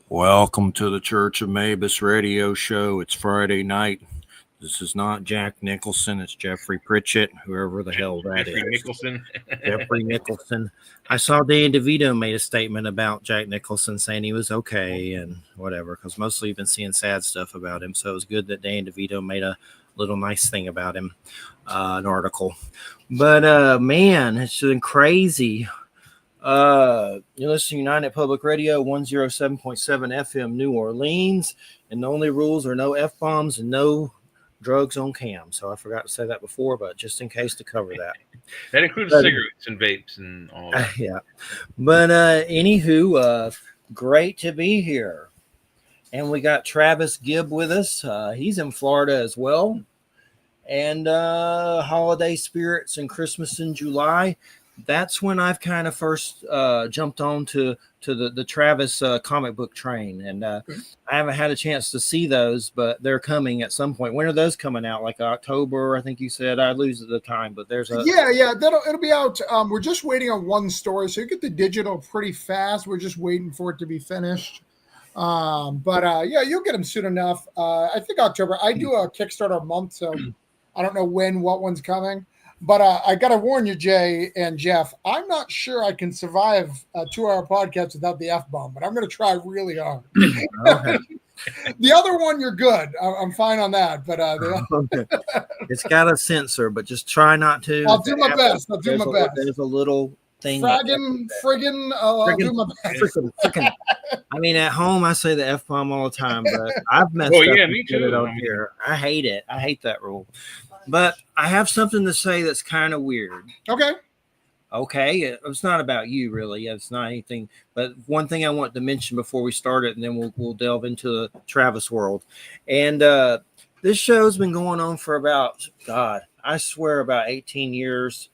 Welcome to the Church of Mabus radio show. It's Friday night. This is not Jack Nicholson. It's Jeffrey Pritchett, whoever the hell that Jeffrey is. Nicholson. Jeffrey Nicholson. I saw Dan DeVito made a statement about Jack Nicholson saying he was okay and whatever, because mostly you've been seeing sad stuff about him. So it was good that Dan DeVito made a little nice thing about him, an article. But man, it's been crazy. You're listening to United Public Radio 107.7 FM New Orleans, and the only rules are no F-bombs and no drugs on cam. So I forgot to say that before, but just in case to cover that. That includes cigarettes and vapes and all that. Yeah. But anywho, great to be here. And we got Travis Gibb with us. He's in Florida as well. And holiday spirits and Christmas in July. That's when I've kind of first jumped on to the Travis comic book train. And I haven't had a chance to see those, but they're coming at some point. When are those coming out? Like October, I think you said. I lose the time, but there's a... Yeah, it'll be out. We're just waiting on one story, so you get the digital pretty fast. We're just waiting for it to be finished. But you'll get them soon enough. I think October. I do a Kickstarter month, so I don't know what one's coming. But I got to warn you, Jay and Jeff, I'm not sure I can survive a 2-hour podcast without the F-bomb, but I'm going to try really hard. Okay. The other one, you're good. I'm fine on that. But okay. It's got a censor, but just try not to. I'll do my best. There's a little thing. Friggin', I'll do my best. I mean, at home, I say the F-bomb all the time, but I've messed up. Yeah, me too. On here. I hate it. I hate that rule. But I have something to say that's kind of weird. Okay. It's not about you, really. It's not anything. But one thing I want to mention before we start it, and then we'll delve into the Travis world. And this show's been going on for about 18 years.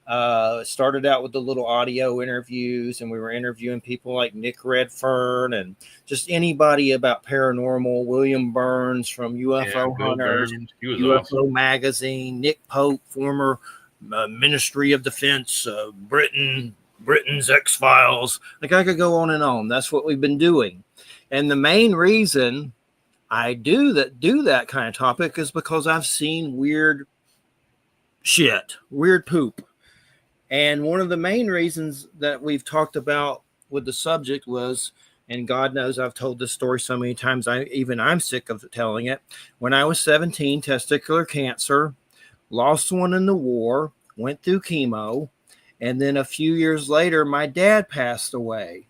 It started out with the little audio interviews, and we were interviewing people like Nick Redfern and just anybody about paranormal. William Burns from UFO Hunters, UFO awesome. Magazine, Nick Pope, former Ministry of Defense, Britain's X-Files. Like, I could go on and on. That's what we've been doing. And the main reason I do that kind of topic is because I've seen weird shit, weird poop. And one of the main reasons that we've talked about with the subject was, and God knows I've told this story so many times, I'm sick of telling it. When I was 17, testicular cancer, lost one in the war, went through chemo, and then a few years later, my dad passed away.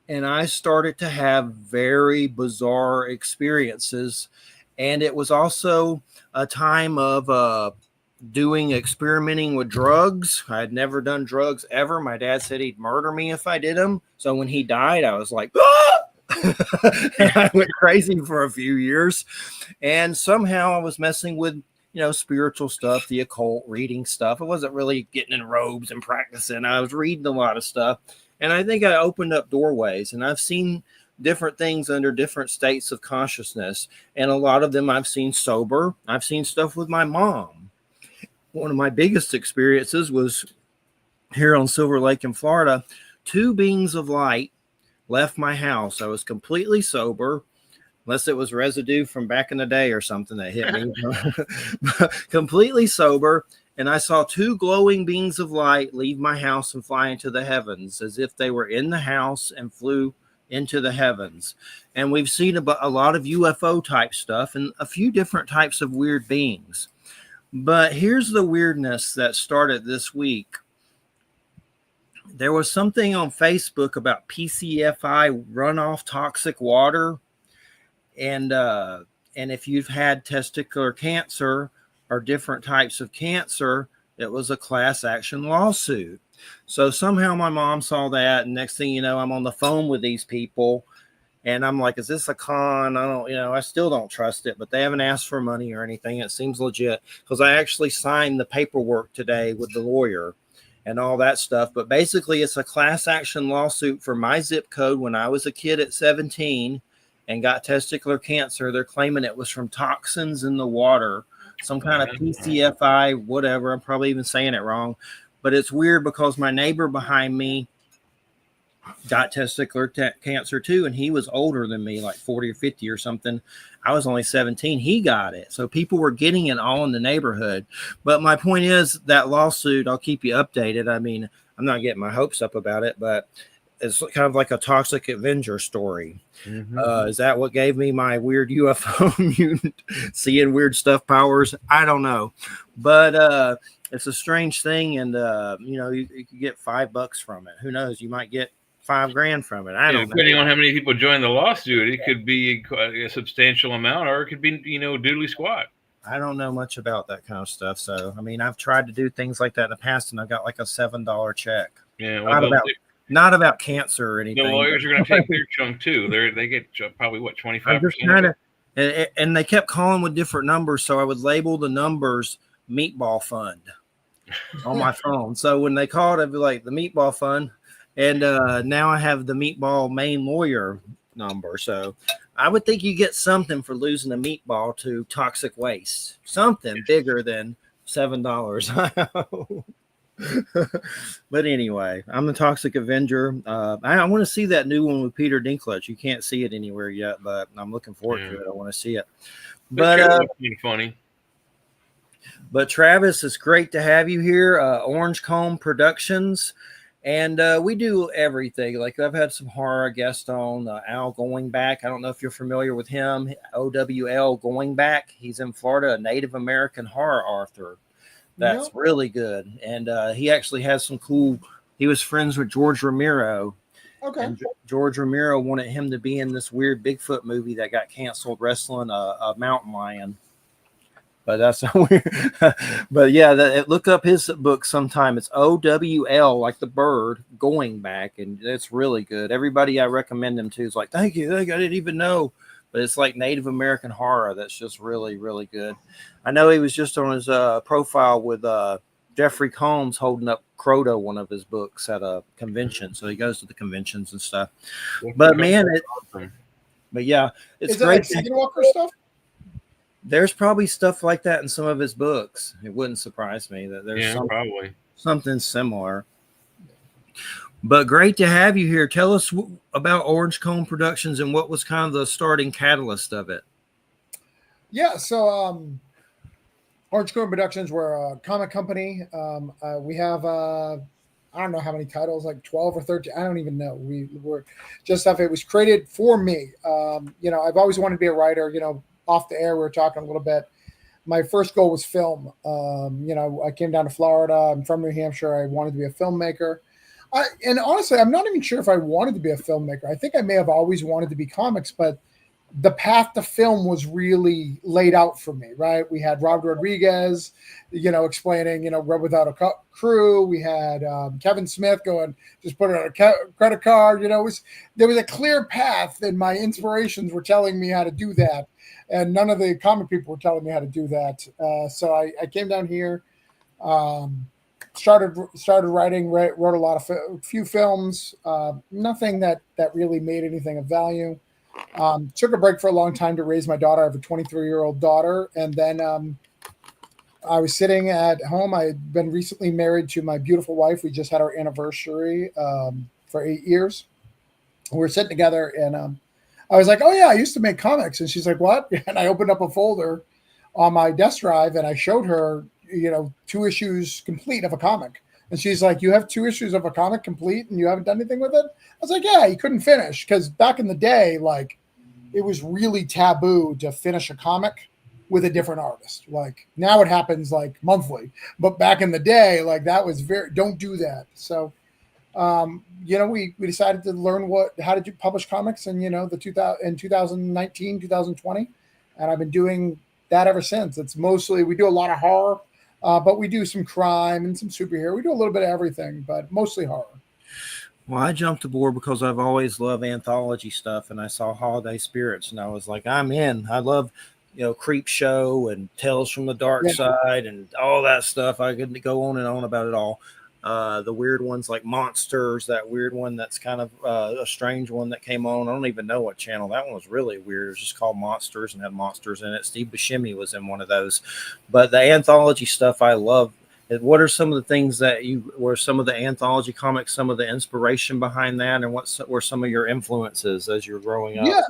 And I started to have very bizarre experiences. And it was also a time of experimenting with drugs. I had never done drugs ever. My dad said he'd murder me if I did them. So when he died, I was like, ah! And I went crazy for a few years. And somehow I was messing with, spiritual stuff, the occult, reading stuff. I wasn't really getting in robes and practicing. I was reading a lot of stuff. And I think I opened up doorways, and I've seen different things under different states of consciousness. And a lot of them I've seen sober. I've seen stuff with my mom. One of my biggest experiences was here on Silver Lake in Florida. 2 beings of light left my house. I was completely sober, unless it was residue from back in the day or something that hit me. Completely sober. And I saw 2 glowing beings of light leave my house and fly into the heavens as if they were in the house and flew into the heavens. And we've seen a lot of UFO type stuff and a few different types of weird beings. But here's the weirdness that started this week. There was something on Facebook about PCFI runoff toxic water. And if you've had testicular cancer or different types of cancer, it was a class action lawsuit. So somehow my mom saw that. And next thing you know, I'm on the phone with these people. And I'm like, is this a con? I still don't trust it, but they haven't asked for money or anything. It seems legit because I actually signed the paperwork today with the lawyer and all that stuff. But basically, it's a class action lawsuit for my zip code when I was a kid at 17 and got testicular cancer. They're claiming it was from toxins in the water, some kind of PCFI, whatever. I'm probably even saying it wrong. But it's weird because my neighbor behind me got testicular cancer too, and he was older than me, like 40 or 50 or something. I was only 17. He got it. So people were getting it all in the neighborhood. But my point is that lawsuit, I'll keep you updated. I mean, I'm not getting my hopes up about it, but it's kind of like a Toxic Avenger story. Is that what gave me my weird UFO mutant seeing weird stuff powers? I don't know. But it's a strange thing. And, you could get $5 from it. Who knows? You might get $5,000 from it. I don't know. Depending on how many people join the lawsuit, it could be a substantial amount, or it could be, doodly squat. I don't know much about that kind of stuff. So, I mean, I've tried to do things like that in the past, and I got like a $7 check. Yeah, not about cancer or anything. The lawyers are going to take their chunk too. They get probably 25%. And they kept calling with different numbers, so I would label the numbers Meatball Fund on my phone. So when they called, I'd be like the Meatball Fund, and now I have the Meatball Main Lawyer number. So I would think you get something for losing a meatball to toxic waste, something bigger than $7. But anyway, I'm the Toxic Avenger. I want to see that new one with Peter Dinklage. You can't see it anywhere yet, but I'm looking forward to it. I want to see it. But funny. But Travis, it's great to have you here. Orange Comb Productions, and we do everything. Like I've had some horror guests on. Al Going Back. I don't know if you're familiar with him. OWL Going Back. He's in Florida, a Native American horror author. That's really good. And he actually has some cool, he was friends with George Romero. Okay. And George Romero wanted him to be in this weird Bigfoot movie that got canceled, wrestling a mountain lion. But that's so weird. But yeah, look up his book sometime. It's OWL, like the bird, Going Back. And it's really good. Everybody I recommend him to is like, thank you. I didn't even know. But it's like Native American horror that's just really, really good. I know he was just on his profile with Jeffrey Combs holding up Croto, one of his books, at a convention. So he goes to the conventions and stuff. But man, yeah, it's great. Is that like Skinwalker stuff? There's probably stuff like that in some of his books. It wouldn't surprise me that there's probably something similar. But great to have you here. Tell us about Orange Comb Productions and what was kind of the starting catalyst of it. Yeah, so Orange Comb Productions, we're a comic company. We have I don't know how many titles, like 12 or 13. I don't even know. We're just stuff. It was created for me. I've always wanted to be a writer. Off the air, we were talking a little bit. My first goal was film. I came down to Florida. I'm from New Hampshire. I wanted to be a filmmaker. And honestly, I'm not even sure if I wanted to be a filmmaker. I think I may have always wanted to be comics, but the path to film was really laid out for me, right? We had Robert Rodriguez, explaining, Red Without a Crew. We had Kevin Smith going, just put it on a credit card. There was a clear path, and my inspirations were telling me how to do that. And none of the comic people were telling me how to do that. So I came down here, started writing, wrote a few films, nothing that really made anything of value. Took a break for a long time to raise my daughter. I have a 23-year-old daughter. And then I was sitting at home. I had been recently married to my beautiful wife. We just had our anniversary for 8 years. We were sitting together, and I was like, oh, yeah, I used to make comics. And she's like, what? And I opened up a folder on my desk drive, and I showed her, 2 issues complete of a comic. And she's like, you have 2 issues of a comic complete and you haven't done anything with it? I was like, yeah, you couldn't finish. Because back in the day, like, it was really taboo to finish a comic with a different artist. Like, now it happens like monthly. But back in the day, like, that was don't do that. So, we decided to learn how to publish comics in, in 2019, 2020. And I've been doing that ever since. It's mostly, we do a lot of horror. But we do some crime and some superhero. We do a little bit of everything, but mostly horror. Well, I jumped aboard because I've always loved anthology stuff, and I saw Holiday Spirits, and I was like, I'm in. I love, Creep Show and Tales from the Dark Side and all that stuff. I could go on and on about it all. The weird ones like Monsters, that weird one that's kind of a strange one that came on. I don't even know what channel. That one was really weird. It was just called Monsters and had monsters in it. Steve Buscemi was in one of those. But the anthology stuff I love. What are some of the things that were some of the anthology comics, some of the inspiration behind that, and what were some of your influences as you're growing up? Yeah.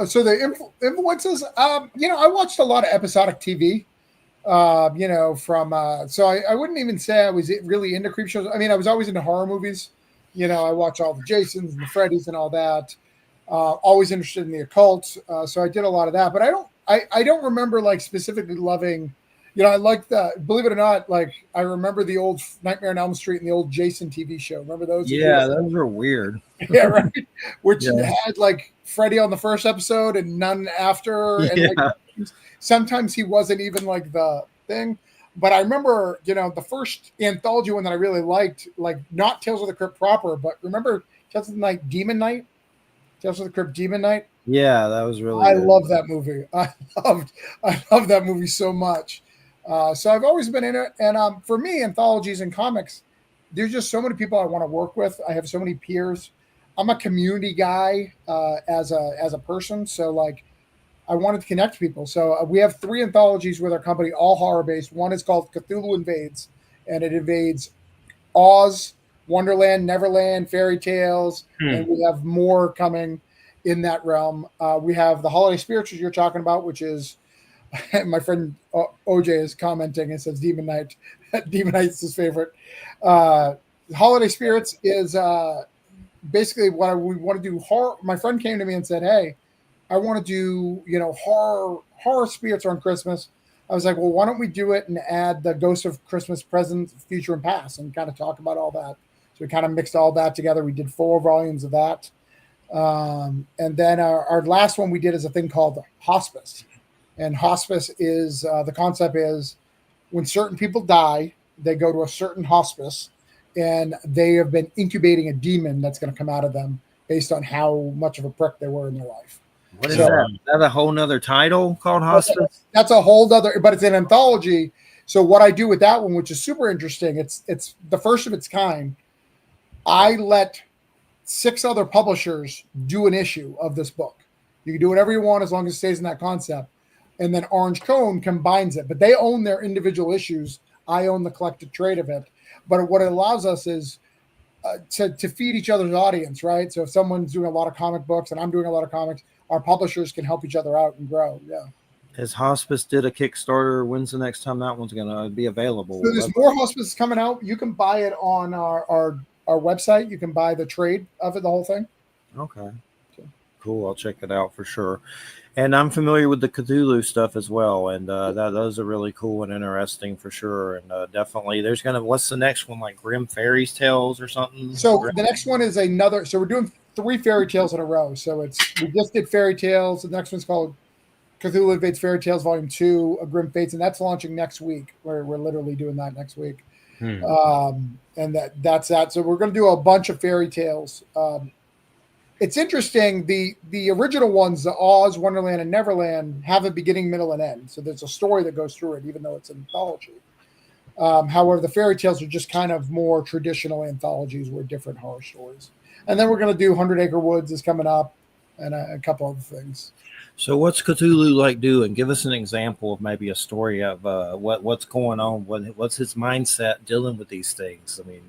So the influences, I watched a lot of episodic TV. So I wouldn't even say I was really into creep shows. I mean, I was always into horror movies. I watch all the Jasons and the Freddys and all that. Always interested in the occult. So I did a lot of that, but I don't remember like specifically loving, I like believe it or not, like I remember the old Nightmare on Elm Street and the old Jason TV show. Remember those? Yeah, those were weird. Yeah, right. Which had like Freddy on the first episode and none after. And like, sometimes he wasn't even like the thing. But I remember, the first anthology one that I really liked, like not Tales of the Crypt proper, but remember Tales of the Night Demon Night? Tales of the Crypt Demon Night? Yeah, that was really I good. love that movie. I love that movie so much. So I've always been in it. And for me, anthologies and comics, there's just so many people I want to work with. I have so many peers. I'm a community guy as a person. So like I wanted to connect people. So we have 3 anthologies with our company, all horror based. One is called Cthulhu Invades, and it invades Oz, Wonderland, Neverland, fairy tales, and we have more coming in that realm. We have the holiday spirituals you're talking about, which is my friend OJ is commenting and says Demon Night. Demon Night's his favorite. Holiday spirits is basically what we want to do. Horror. My friend came to me and said, "Hey, I want to do, horror spirits on Christmas." I was like, well, why don't we do it and add the Ghost of Christmas Present, Future, and Past and kind of talk about all that. So we kind of mixed all that together. We did 4 volumes of that. And then our last one we did is a thing called hospice. And hospice is, the concept is when certain people die, they go to a certain hospice and they have been incubating a demon that's going to come out of them based on how much of a prick they were in their life. What is that? Is that a whole nother title called hospice? That's a whole other, but it's an anthology. So what I do with that one, which is super interesting, it's the first of its kind. I let 6 other publishers do an issue of this book. You can do whatever you want as long as it stays in that concept. And then Orange Cone combines it, but they own their individual issues. I own the collective trade of it. But what it allows us is to feed each other's audience, right? So if someone's doing a lot of comic books and I'm doing a lot of comics, our publishers can help each other out and grow. Yeah. As Hospice did a Kickstarter, when's the next time that one's going to be available? So there's more Hospice coming out. You can buy it on our website. You can buy the trade of it, the whole thing. Okay. Cool. I'll check it out for sure. And I'm familiar with the Cthulhu stuff as well. And those are really cool and interesting for sure. And definitely what's the next one? Like Grim Fairies Tales or something? So the next one is another. So we're doing 3 fairy tales in a row. So we just did fairy tales. The next one's called Cthulhu Invades Fairy Tales Volume 2, A Grim Fates. And that's launching next week. We're literally doing that next week. And that's that. So we're going to do a bunch of fairy tales. It's interesting. The original ones, the Oz, Wonderland, and Neverland, have a beginning, middle, and end. So there's a story that goes through it, even though it's an anthology. However, the fairy tales are just kind of more traditional anthologies with different horror stories. And then we're going to do 100 Acre Woods is coming up, and a couple other things. So what's Cthulhu like doing? Give us an example of maybe a story of what's going on. What's his mindset dealing with these things? I mean,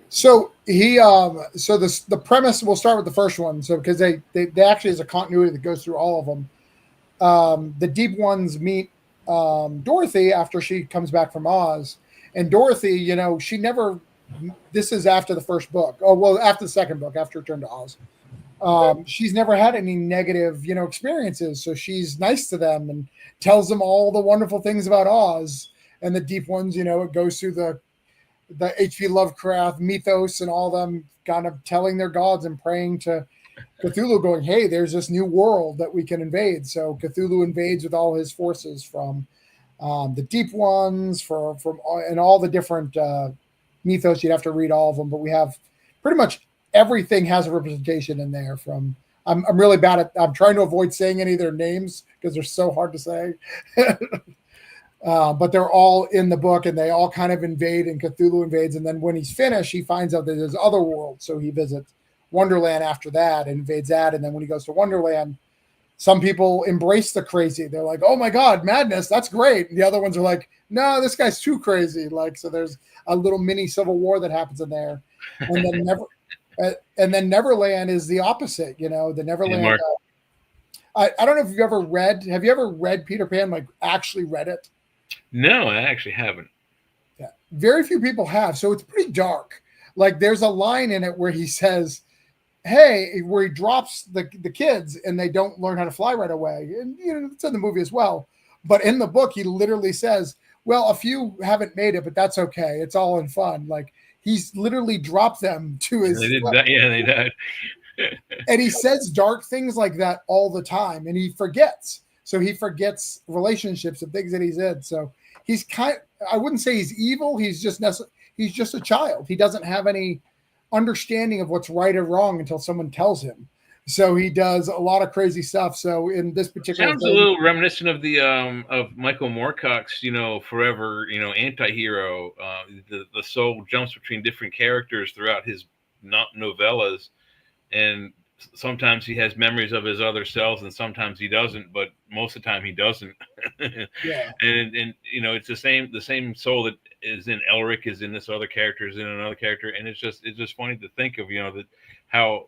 so he the premise. We'll start with the first one. So because they actually is a continuity that goes through all of them. The deep ones meet Dorothy after she comes back from Oz, and Dorothy, she never. This is after the first book. Oh well, after the second book, after Return to Oz. She's never had any negative, experiences. So she's nice to them and tells them all the wonderful things about Oz. And the deep ones, it goes through the H.P. Lovecraft mythos and all them kind of telling their gods and praying to Cthulhu going, hey, there's this new world that we can invade. So Cthulhu invades with all his forces from the deep ones, from and all the different mythos. You'd have to read all of them, but we have pretty much everything has a representation in there. From I'm really bad at. I'm trying to avoid saying any of their names because they're so hard to say. But they're all in the book, and they all kind of invade, and Cthulhu invades. And then when he's finished, he finds out that there's other worlds. So he visits Wonderland after that and invades that. And then when he goes to Wonderland, some people embrace the crazy. They're like, oh my God, madness, that's great. And the other ones are like, no, this guy's too crazy. Like, so there's a little mini civil war that happens in there. And then Neverland is the opposite, the Neverland. I don't know if you've ever have you ever read Peter Pan, like actually read it? No, I actually haven't. Yeah. Very few people have. So it's pretty dark. Like there's a line in it where he says, hey, where he drops the kids and they don't learn how to fly right away. And it's in the movie as well. But in the book, he literally says, well, a few haven't made it, but that's okay. It's all in fun. Like he's literally dropped them to his. They did that. Yeah, they died. And he says dark things like that all the time, and he forgets. So he forgets relationships and things that he's in. So he's I wouldn't say he's evil. He's just a child. He doesn't have any understanding of what's right or wrong until someone tells him. So he does a lot of crazy stuff. So in this particular sounds a little reminiscent of the of Michael Moorcock's forever anti-hero. The soul jumps between different characters throughout his novellas, and sometimes he has memories of his other selves and sometimes he doesn't, but most of the time he doesn't. Yeah. And it's the same soul that is in Elric is in this other character, is in another character, and it's just funny to think of that how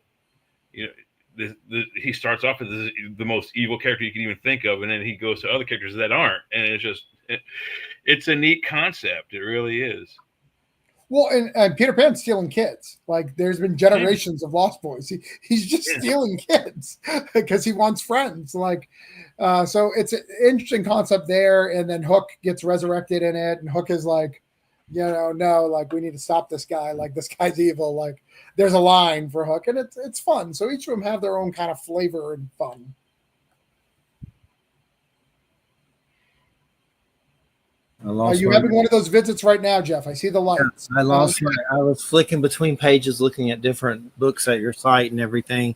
he starts off as the most evil character you can even think of, and then he goes to other characters that aren't, and it's a neat concept. It really is. Well, and Peter Pan's stealing kids. Like there's been generations of Lost Boys. He's just stealing kids because he wants friends. Like, so it's an interesting concept there. And then Hook gets resurrected in it, and Hook is like, no, like we need to stop this guy. Like this guy's evil. Like there's a line for Hook, and it's fun. So each of them have their own kind of flavor and fun. Are you having one of those visits right now, Jeff? I see the lights. I lost I was flicking between pages looking at different books at your site and everything.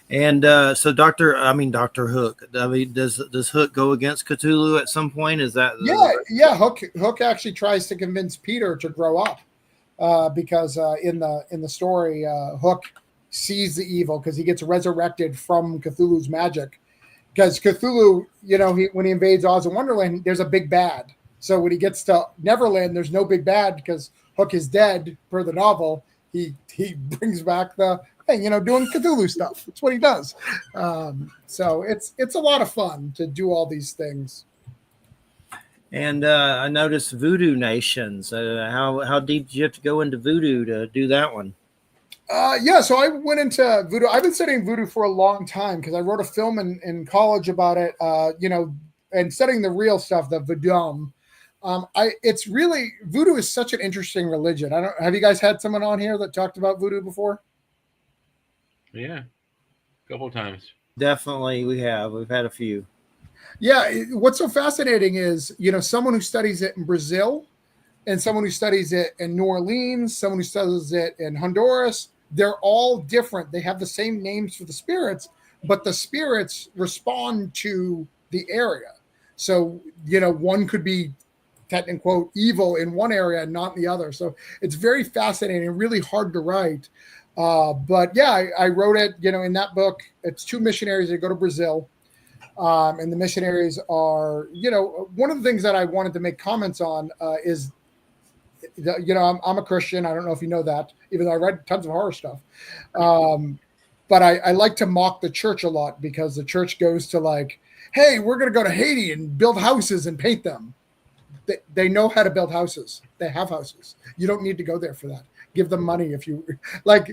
And so Dr. Hook, does Hook go against Cthulhu at some point? Is that yeah. Hook actually tries to convince Peter to grow up because in the story, Hook sees the evil because he gets resurrected from Cthulhu's magic. Because Cthulhu, when he invades Oz and Wonderland, there's a big bad. So when he gets to Neverland, there's no big bad because Hook is dead per the novel. He brings back the thing, doing Cthulhu stuff. That's what he does. So it's a lot of fun to do all these things. And I noticed Voodoo Nations. How deep did you have to go into Voodoo to do that one? So I went into Voodoo. I've been studying Voodoo for a long time because I wrote a film in college about it, and studying the real stuff, the Voodoo. It's really, Voodoo is such an interesting religion. Have you guys had someone on here that talked about Voodoo before? Yeah, a couple of times. Definitely, we have. We've had a few. Yeah, what's so fascinating is, someone who studies it in Brazil and someone who studies it in New Orleans, someone who studies it in Honduras, they're all different. They have the same names for the spirits, but the spirits respond to the area. So, one could be quote evil in one area and not in the other. So it's very fascinating and really hard to write. But yeah, I wrote it, in that book. It's two missionaries that go to Brazil. And the missionaries are, one of the things that I wanted to make comments on is, I'm a Christian. I don't know if you know that, even though I read tons of horror stuff. But I like to mock the church a lot because the church goes to like, hey, we're going to go to Haiti and build houses and paint them. They know how to build houses. They have houses. You don't need to go there for that. Give them money if you like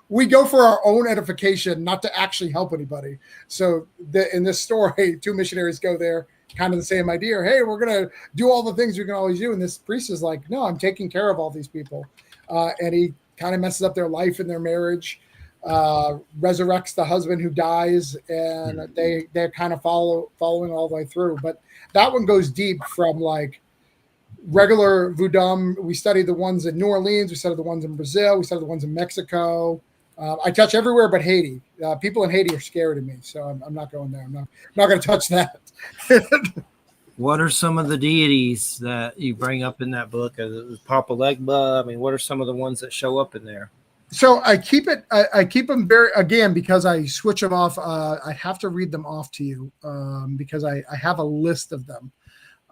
we go for our own edification, not to actually help anybody. So in this story, two missionaries go there, kind of the same idea. Hey, we're going to do all the things we can always do. And this priest is like, no, I'm taking care of all these people. And he kind of messes up their life and their marriage, resurrects the husband who dies, and they're kind of following all the way through. But that one goes deep from like regular voodoo. We studied the ones in New Orleans. We studied the ones in Brazil. We studied the ones in Mexico. I touch everywhere but Haiti. People in Haiti are scared of me, so I'm not going there. I'm not going to touch that. What are some of the deities that you bring up in that book? Papa Legba? I mean, what are some of the ones that show up in there? So I keep it. I keep them very again because I switch them off. I have to read them off to you because I have a list of them.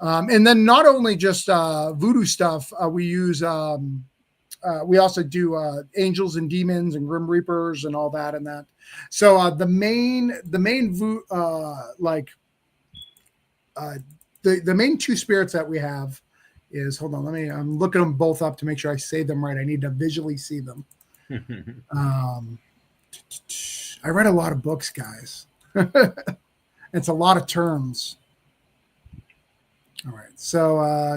And then not only just voodoo stuff, we use. We also do angels and demons and grim reapers and all that and that. So the main the main two spirits that we have is, hold on, I'm looking them both up to make sure I say them right. I need to visually see them. I read a lot of books, guys. It's a lot of terms. All right, so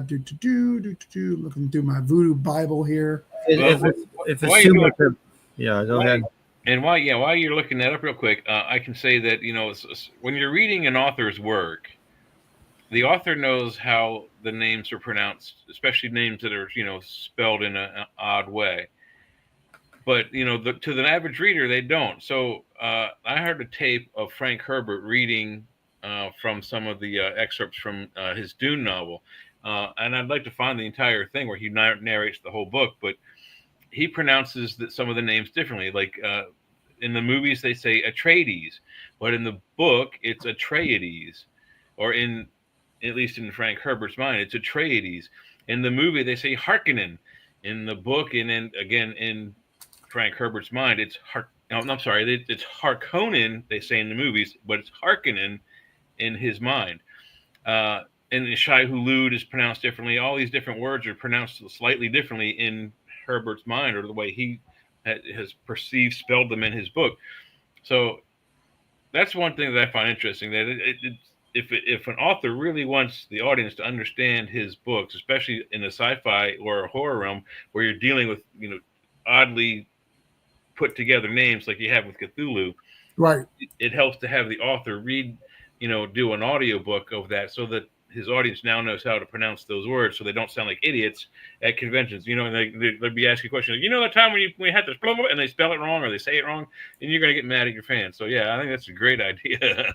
looking through my voodoo Bible here. If it's too yeah, go ahead. And while you're looking that up real quick, I can say that when you're reading an author's work, the author knows how the names are pronounced, especially names that are spelled in an odd way. But to the average reader, they don't. So I heard a tape of Frank Herbert reading from some of the excerpts from his Dune novel, and I'd like to find the entire thing where he narrates the whole book. But he pronounces some of the names differently. Like in the movies, they say Atreides, but in the book, it's Atreides, or at least in Frank Herbert's mind, it's Atreides. In the movie, they say Harkonnen. In the book, and then again in Frank Herbert's mind, it's it's Harkonnen, they say in the movies, but it's Harkonnen in his mind. And Shai Hulud is pronounced differently. All these different words are pronounced slightly differently in Herbert's mind, or the way he has spelled them in his book. So that's one thing that I find interesting, that if an author really wants the audience to understand his books, especially in a sci-fi or a horror realm where you're dealing with oddly put together names like you have with Cthulhu, right? It helps to have the author read, do an audiobook of that, so that his audience now knows how to pronounce those words, so they don't sound like idiots at conventions. And they'd be asking questions like, that time when we had this blah, blah, and they spell it wrong or they say it wrong, and you're going to get mad at your fans. So yeah, I think that's a great idea.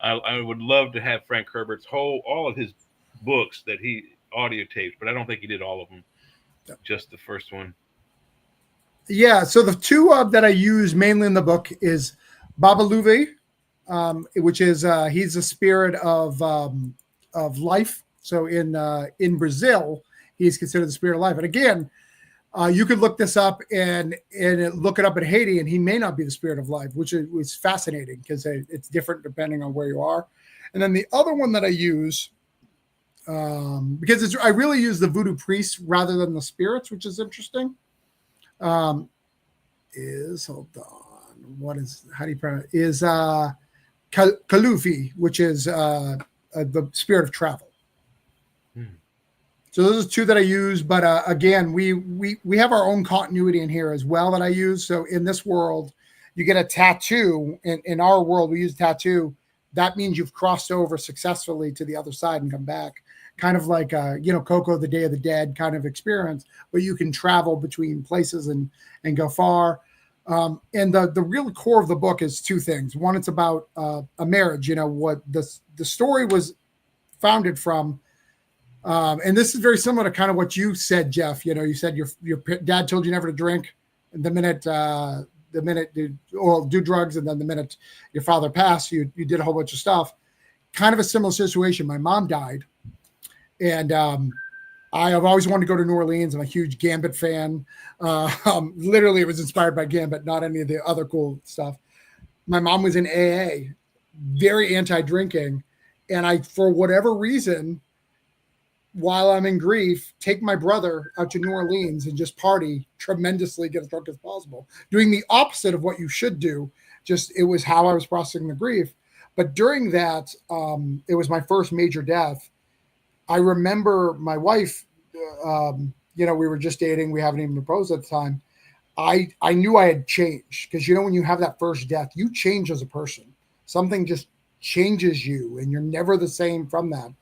I would love to have Frank Herbert's all of his books that he audio taped, but I don't think he did all of them. Just the first one. Yeah, so the two that I use mainly in the book is Babaluve, which is he's a spirit of life. So in Brazil, he's considered the spirit of life. And again, you could look this up and look it up in Haiti, and he may not be the spirit of life, which is fascinating because it's different depending on where you are. And then the other one that I use, because I really use the voodoo priests rather than the spirits, which is interesting. Hold on, how do you pronounce it? Is Kalufi, which is the spirit of travel. So those are two that I use, but again, we have our own continuity in here as well that I use. So in this world, you get a tattoo. In our world, we use a tattoo. That means you've crossed over successfully to the other side and come back. Kind of like Coco, the Day of the Dead kind of experience, but you can travel between places and go far. And the real core of the book is two things. One, it's about a marriage. What the story was founded from, and this is very similar to kind of what you said, Jeff. You said your dad told you never to drink, and the minute do drugs, and then the minute your father passed, you did a whole bunch of stuff. Kind of a similar situation. My mom died. And I have always wanted to go to New Orleans. I'm a huge Gambit fan. Literally, it was inspired by Gambit, not any of the other cool stuff. My mom was in AA, very anti-drinking. And I, for whatever reason, while I'm in grief, take my brother out to New Orleans and just party tremendously, get as drunk as possible. Doing the opposite of what you should do. Just, it was how I was processing the grief. But during that, it was my first major death. I remember my wife, we were just dating. We haven't even proposed at the time. I knew I had changed because, when you have that first death, you change as a person. Something just changes you and you're never the same from that.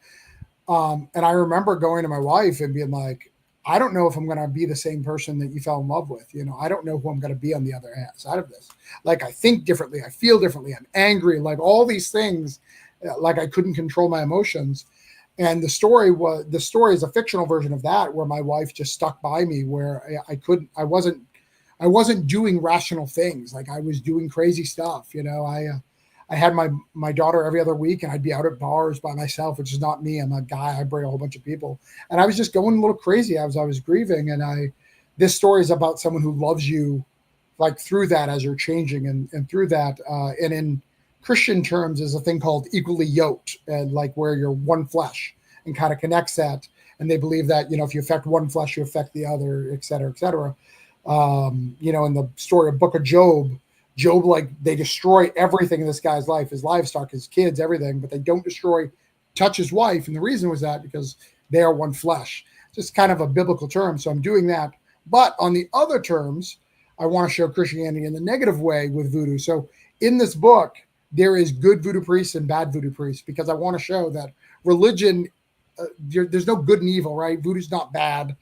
And I remember going to my wife and being like, I don't know if I'm going to be the same person that you fell in love with. I don't know who I'm going to be on the other side of this. Like, I think differently. I feel differently. I'm angry. Like, all these things, like I couldn't control my emotions. And the story is a fictional version of that, where my wife just stuck by me, where I I wasn't doing rational things. Like I was doing crazy stuff. You know, I had my daughter every other week, and I'd be out at bars by myself, which is not me. I'm a guy. I bring a whole bunch of people, and I was just going a little crazy as I was grieving. And this story is about someone who loves you, like through that as you're changing, and through that, and in Christian terms, is a thing called equally yoked, and like where you're one flesh, and kind of connects that. And they believe that, you know, if you affect one flesh, you affect the other, et cetera, et cetera. You know, in the story of Book of Job, like they destroy everything in this guy's life, his livestock, his kids, everything, but they don't touch his wife. And the reason was that because they are one flesh. Just kind of a biblical term. So I'm doing that. But on the other terms, I want to show Christianity in the negative way with voodoo. So in this book, there is good voodoo priests and bad voodoo priests, because I want to show that religion, there's no good and evil, right? Voodoo's not bad.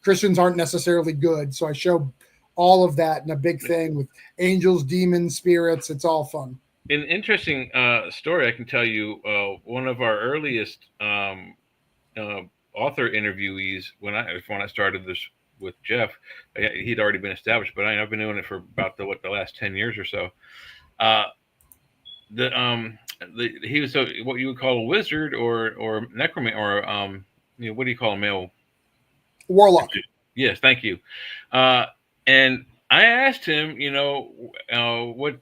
Christians aren't necessarily good. So I show all of that in a big thing with angels, demons, spirits. It's all fun. An interesting story I can tell you. One of our earliest author interviewees, when I started this with Jeff, he'd already been established, but I've been doing it for about the last 10 years or so. He was what you would call a wizard or necromancer, or you know, what do you call a male? Warlock. Yes, thank you. And I asked him, you know, what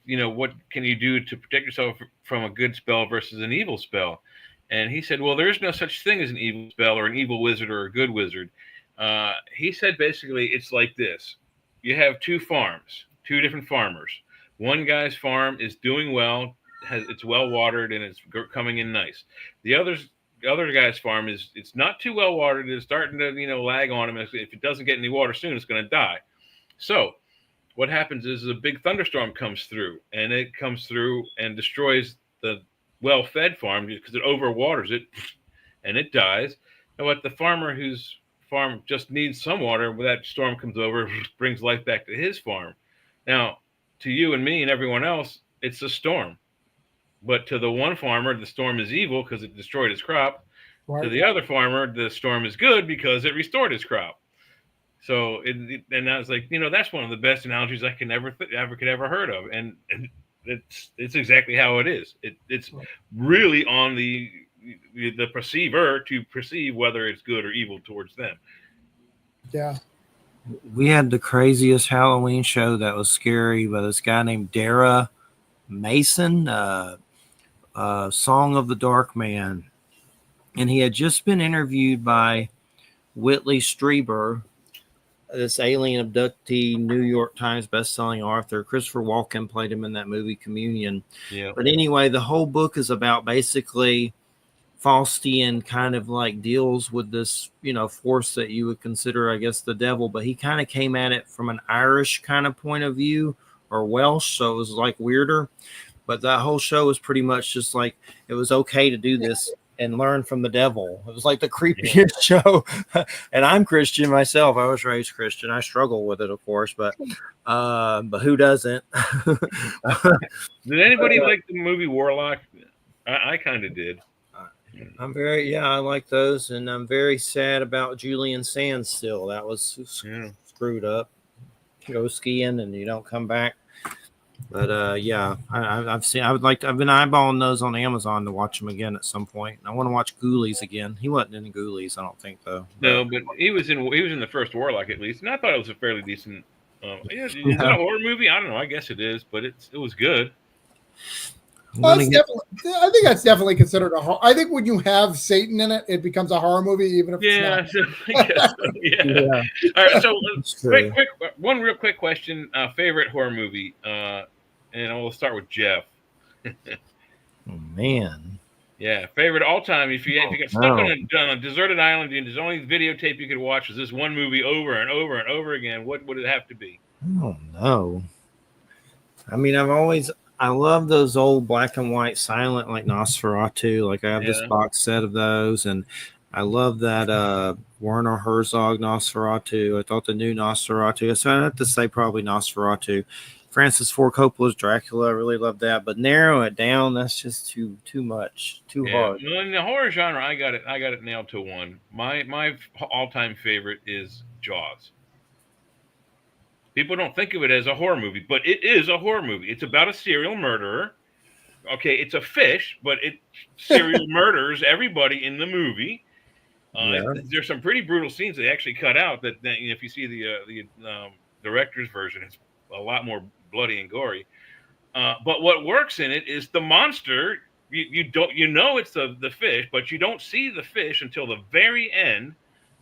can you do to protect yourself from a good spell versus an evil spell? And he said, well, there is no such thing as an evil spell or an evil wizard or a good wizard. He said, basically, it's like this. You have two different farmers. One guy's farm is doing well, it's well watered, and it's coming in nice. The other guy's farm it's not too well watered. It's starting to, you know, lag on him. If it doesn't get any water soon, it's going to die. So what happens is a big thunderstorm comes through, and it comes through and destroys the well-fed farm because it overwaters it, and it dies. And what the farmer whose farm just needs some water, when that storm comes over, brings life back to his farm. Now, to you and me and everyone else, it's a storm. But to the one farmer, the storm is evil because it destroyed his crop. Right. To the other farmer, the storm is good because it restored his crop. So, and I was like, you know, that's one of the best analogies I could ever heard of, and it's exactly how it is. It's really on the perceiver to perceive whether it's good or evil towards them. Yeah. We had the craziest Halloween show that was scary by this guy named Dara Mason, Song of the Dark Man. And he had just been interviewed by Whitley Strieber, this alien abductee, New York Times bestselling author. Christopher Walken played him in that movie Communion. Yeah. But anyway, the whole book is about basically Faustian kind of like deals with this, you know, force that you would consider, I guess, the devil. But he kind of came at it from an Irish kind of point of view, or Welsh. So it was like weirder. But that whole show was pretty much just like it was okay to do this and learn from the devil. It was like the creepiest show. And I'm Christian myself. I was raised Christian. I struggle with it, of course, but who doesn't? Did anybody like the movie Warlock? I kind of did. I like those, and I'm very sad about Julian Sands still. That was screwed up. Go skiing and you don't come back. But I've been eyeballing those on Amazon to watch them again at some point. I want to watch Ghoulies again. He wasn't in Ghoulies, I don't think, though. No, but he was in the first Warlock at least, and I thought it was a fairly decent. Is it a horror movie? I don't know. I guess it is, but it was good. I think that's definitely considered a horror. I think when you have Satan in it, it becomes a horror movie, even if it's not. I guess so, yeah. All right, so one real quick question: favorite horror movie? And we'll start with Jeff. Oh, man. Yeah, favorite all time. If you got stuck on a deserted island and there's only videotape you could watch is this one movie over and over and over again, what would it have to be? I don't know. I mean, I love those old black and white silent, like Nosferatu. Like I have this box set of those, and I love that Werner Herzog Nosferatu. I thought the new Nosferatu. So I have to say probably Nosferatu. Francis Ford Coppola's Dracula. I really love that, but narrow it down. That's just too much, too hard. Well, in the horror genre, I got it nailed to one. My all time favorite is Jaws. People don't think of it as a horror movie, but it is a horror movie. It's about a serial murderer. Okay, it's a fish, but it serial murders everybody in the movie. There's some pretty brutal scenes they actually cut out. That if you see the director's version, it's a lot more bloody and gory. But what works in it is the monster. You know it's the fish, but you don't see the fish until the very end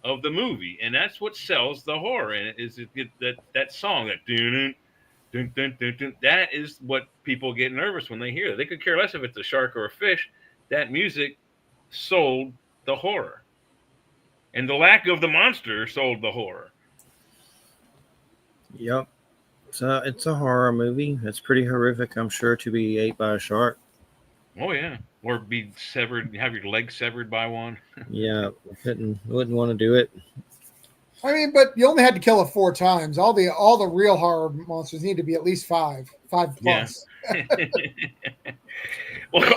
of the movie, and that's what sells the horror. And that song, that dun, dun, dun, dun, dun, that is what people get nervous when they hear. They could care less if it's a shark or a fish. That music sold the horror, and the lack of the monster sold the horror. Yep. So it's a horror movie. It's pretty horrific, I'm sure, to be ate by a shark. Oh yeah, or be severed, have your leg severed by one. Yeah, wouldn't want to do it. I mean, but you only had to kill it 4 times. All the real horror monsters need to be at least 5 plus. Yeah. Well,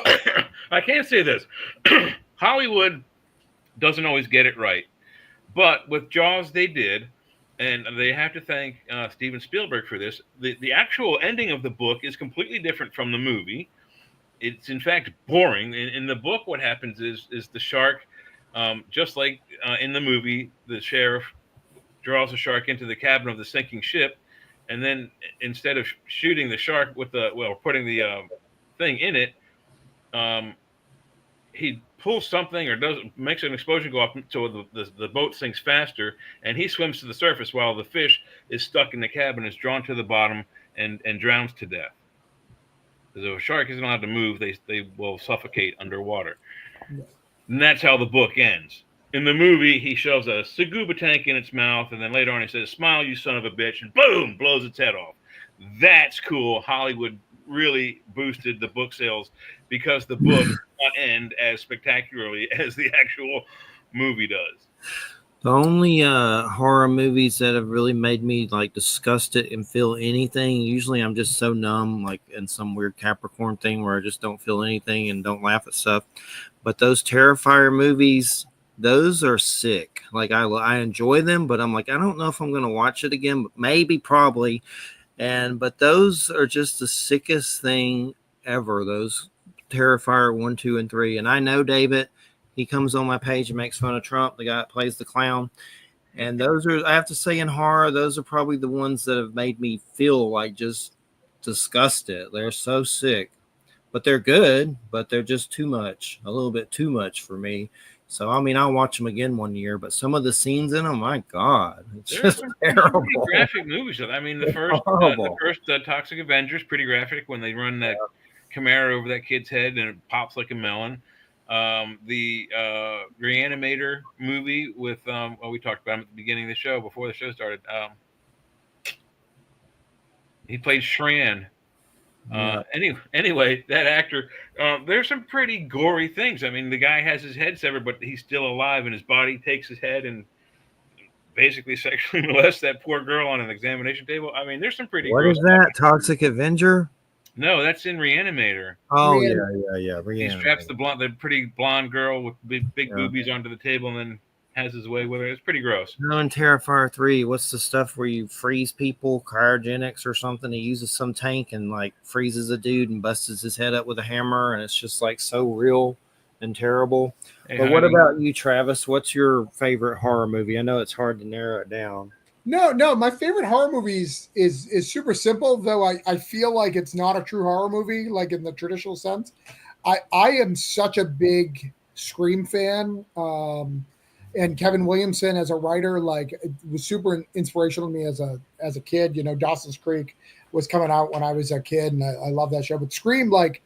I can't say this. Hollywood doesn't always get it right, but with Jaws they did, and they have to thank Steven Spielberg for this. The actual ending of the book is completely different from the movie. It's in fact boring. In the book, what happens is the shark, just like in the movie, the sheriff draws the shark into the cabin of the sinking ship, and then instead of shooting the shark with putting the thing in it, he pulls something or makes an explosion go up so the boat sinks faster, and he swims to the surface while the fish is stuck in the cabin, is drawn to the bottom, and drowns to death. Because if a shark isn't allowed to move, they will suffocate underwater. And that's how the book ends. In the movie, he shoves a scuba tank in its mouth, and then later on he says, "Smile, you son of a bitch," and boom, blows its head off. That's cool. Hollywood really boosted the book sales because the book does not end as spectacularly as the actual movie does. The only horror movies that have really made me like disgusted and feel anything, usually I'm just so numb, like in some weird Capricorn thing where I just don't feel anything and don't laugh at stuff. But those Terrifier movies, those are sick. Like I enjoy them, but I'm like, I don't know if I'm going to watch it again, but maybe, probably. But those are just the sickest thing ever. Those Terrifier 1, 2, and 3. And I know David, he comes on my page and makes fun of Trump, the guy that plays the clown. And those are, I have to say, in horror, those are probably the ones that have made me feel like just disgusted. They're so sick, but they're good, but they're just too much, a little bit too much for me. So, I mean, I'll watch them again one year, but some of the scenes in them, my God, it's just terrible. Graphic movies. I mean, the first Toxic Avengers, pretty graphic when they run that Camaro over that kid's head and it pops like a melon. The Reanimator movie with we talked about him at the beginning of the show before the show started. He played Shran. Anyway, that actor, there's some pretty gory things. I mean, the guy has his head severed, but he's still alive, and his body takes his head and basically sexually molests that poor girl on an examination table. I mean, there's some pretty. What is that? Toxic Avenger? No, that's in Reanimator. Oh, yeah. Reanimator. He straps the pretty blonde girl with big boobies onto the table and then has his way with her. It's pretty gross. No, in Terrifier 3, what's the stuff where you freeze people, cryogenics or something? He uses some tank and like freezes a dude and busts his head up with a hammer, and it's just like so real and terrible. Hey, but what about you, Travis? What's your favorite horror movie? I know it's hard to narrow it down. No, my favorite horror movies is super simple, though I feel like it's not a true horror movie, like in the traditional sense. I am such a big Scream fan. And Kevin Williamson as a writer, like, it was super inspirational to me as a kid. You know, Dawson's Creek was coming out when I was a kid, and I love that show. But Scream, like,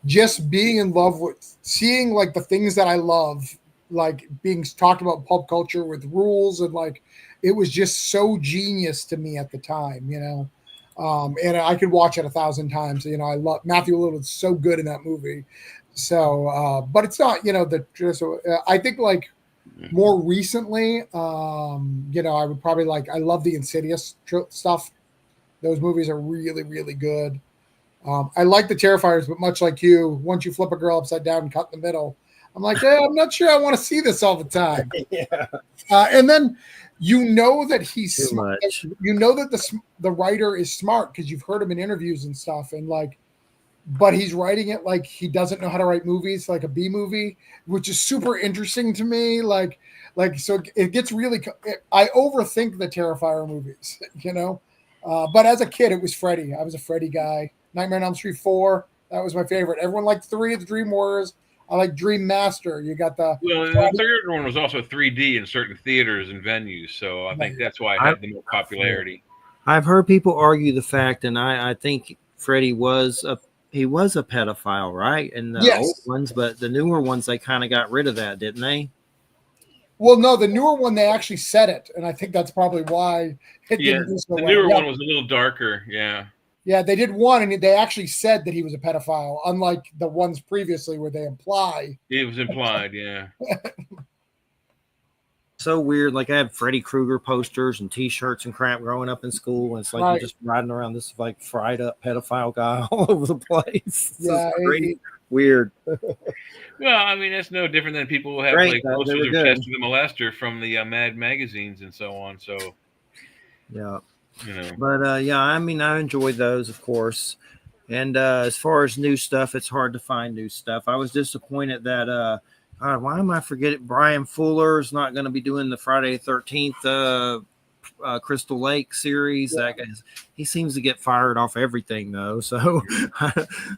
just being in love with seeing like the things that I love, like being talked about in pulp culture with rules, and like it was just so genius to me at the time, you know. And I could watch it 1,000 times. You know, I love Matthew Lillard is so good in that movie. So, but it's not, you know, I think like more recently, you know, I would probably I love the Insidious stuff. Those movies are really, really good. I like the Terrifiers, but much like you, once you flip a girl upside down and cut in the middle, I'm like, I'm not sure I want to see this all the time. Yeah. And then you know that he's Too smart. much. You know that the writer is smart because you've heard him in interviews and stuff, and like, but he's writing it like he doesn't know how to write movies, like a B movie, which is super interesting to me. Like so it gets really. I overthink the Terrifier movies, you know. But as a kid, it was Freddy. I was a Freddy guy. Nightmare on Elm Street 4, that was my favorite. Everyone liked 3 of the Dream Warriors. I like Dream Master. You got the the third one was also 3D in certain theaters and venues, so I think that's why it had the more popularity. I've heard people argue the fact, and I think Freddy was a pedophile, right? In the old ones, but the newer ones they kind of got rid of that, didn't they? Well, no, the newer one they actually said it, and I think that's probably why it didn't do so the well. newer one was a little darker, Yeah, they did one, and they actually said that he was a pedophile, unlike the ones previously where they imply. It was implied, yeah. So weird. Like I had Freddy Krueger posters and T-shirts and crap growing up in school, and it's like you're just riding around this like fried up pedophile guy all over the place. Yeah, weird. Well, I mean, that's no different than people who have like posters of Chester the Molester from the Mad magazines and so on. So, yeah, you know. But yeah, I mean, I enjoyed those, of course. And as far as new stuff, it's hard to find new stuff. I was disappointed that God, why am I forgetting? Brian Fuller is not going to be doing the Friday the 13th Crystal Lake series. Yeah. That guy, he seems to get fired off everything though. So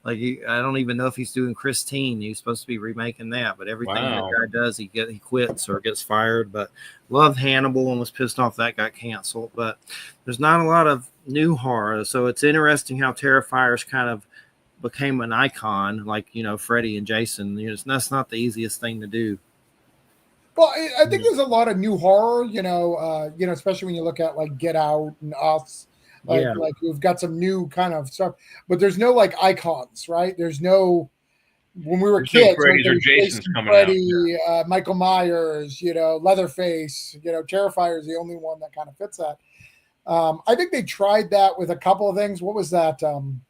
like I don't even know if he's doing Christine. He's supposed to be remaking that, but everything that guy does, he quits or gets fired. But loved Hannibal and was pissed off that got canceled. But there's not a lot of new horror, so it's interesting how Terrifiers kind of became an icon, like, you know, Freddy and Jason. You know, that's not the easiest thing to do. Well, I think there's a lot of new horror, you know, especially when you look at like Get Out and Us, like we've got some new kind of stuff, but there's no like icons, right? There's no, when we were kids, Freddy's or Jason's coming out. Michael Myers, you know, Leatherface, you know, Terrifier is the only one that kind of fits that. I think they tried that with a couple of things. What was that? Trying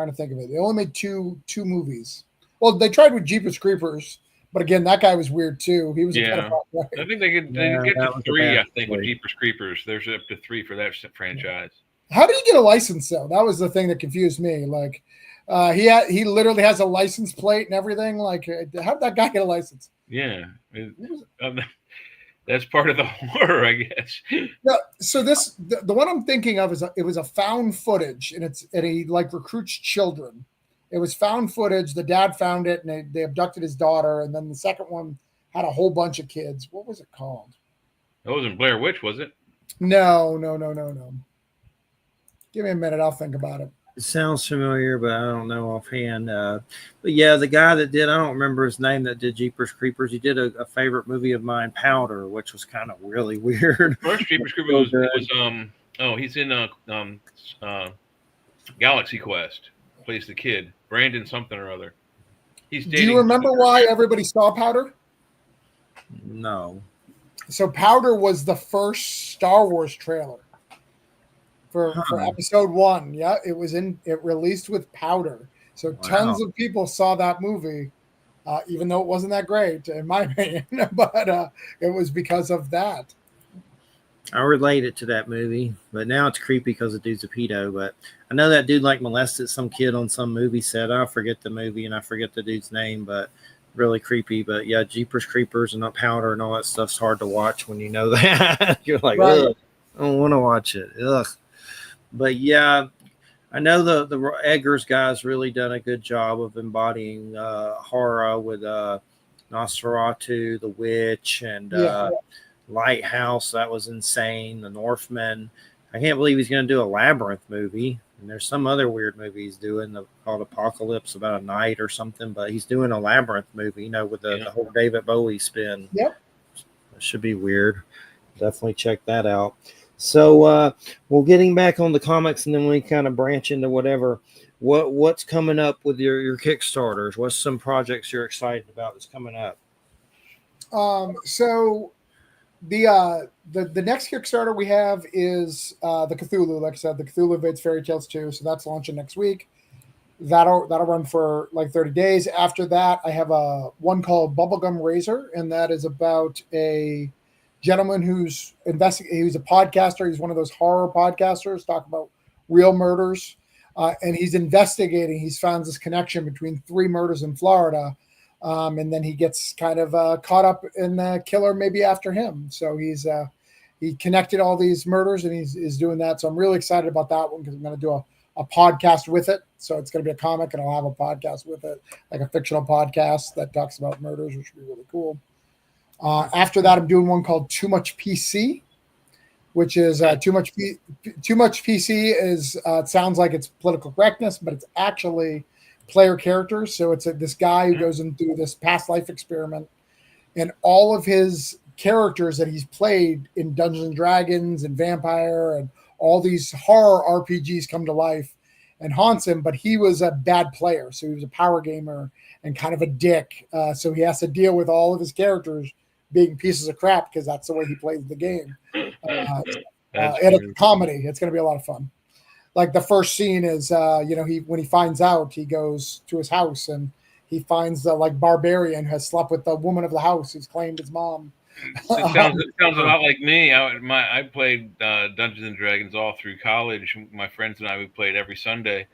to think of it. They only made two movies. Well, they tried with Jeepers Creepers, but again, that guy was weird too. He was a pedophile. Right? I think they could get to 3. I think with Jeepers Creepers, there's up to 3 for that franchise. How did he get a license though? That was the thing that confused me. Like, he literally has a license plate and everything. Like, how did that guy get a license? Yeah. That's part of the horror, I guess. No, so the one I'm thinking of it was a found footage, and he like recruits children. It was found footage. The dad found it, and they abducted his daughter. And then the second one had a whole bunch of kids. What was it called? That wasn't Blair Witch, was it? No. Give me a minute. I'll think about it. It sounds familiar, but I don't know offhand. But yeah, the guy that did, I don't remember his name, that did Jeepers Creepers. He did a favorite movie of mine, Powder, which was kind of really weird. First Jeepers Creepers was he's in Galaxy Quest. Plays the kid, Brandon something or other. Do you remember why everybody saw Powder? No. So Powder was the first Star Wars trailer. For episode 1, yeah, it released with Powder, so tons of people saw that movie, even though it wasn't that great in my opinion, but it was because of that. I relate it to that movie, but now it's creepy because the dude's a pedo. But I know that dude like molested some kid on some movie set. I forget the movie and I forget the dude's name, but really creepy. But yeah, Jeepers Creepers and Powder and all that stuff's hard to watch when you know that. You're like, ugh, I don't want to watch it. Ugh. But yeah, I know the Eggers guys really done a good job of embodying horror with Nosferatu, The Witch, and Lighthouse. That was insane. The Northman. I can't believe he's going to do a Labyrinth movie. And there's some other weird movie he's doing called Apocalypse, about a night or something. But he's doing a Labyrinth movie, you know, with the whole David Bowie spin. Yep. It should be weird. Definitely check that out. So, well, getting back on the comics, and then we kind of branch into whatever. What's coming up with your Kickstarters? What's some projects you're excited about that's coming up? So the next Kickstarter we have is the Cthulhu. Like I said, the Cthulhu Invades Fairy Tales 2. So that's launching next week. That'll run for like 30 days. After that, I have one called Bubblegum Razor, and that is about a gentleman who's investigating. He's a podcaster. He's one of those horror podcasters, talk about real murders. And he's investigating. He's found this connection between 3 murders in Florida. And then he gets kind of caught up in the killer maybe after him. So he connected all these murders, and he's doing that. So I'm really excited about that one because I'm going to do a podcast with it. So it's going to be a comic, and I'll have a podcast with it, like a fictional podcast that talks about murders, which would be really cool. After that, I'm doing one called Too Much PC, which is Too Much PC is it sounds like it's political correctness, but it's actually player characters. So it's this guy who goes and do this past life experiment, and all of his characters that he's played in Dungeons and Dragons and Vampire and all these horror RPGs come to life and haunts him. But he was a bad player, so he was a power gamer and kind of a dick. So he has to deal with all of his characters being pieces of crap because that's the way he plays the game. And it's a comedy. It's going to be a lot of fun. Like the first scene is, when he finds out, he goes to his house and he finds the barbarian who has slept with the woman of the house who's claimed his mom. It sounds a lot like me. I played Dungeons and Dragons all through college. My friends and I played every Sunday,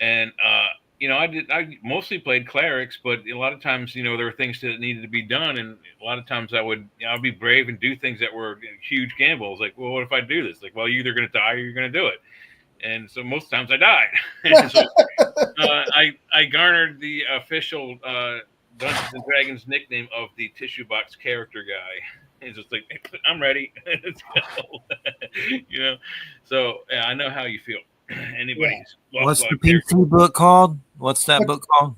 and I mostly played clerics, but a lot of times there were things that needed to be done, and a lot of times I'd be brave and do things that were huge gambles. Like, well, what if I do this? Like, well, you're either going to die or you're going to do it. And so most times I died. So, I garnered the official Dungeons and Dragons nickname of the tissue box character guy. It's just like, I'm ready. Let's go. So yeah, I know how you feel. Anybody's. Yeah. What's the PC book called? What's that book called?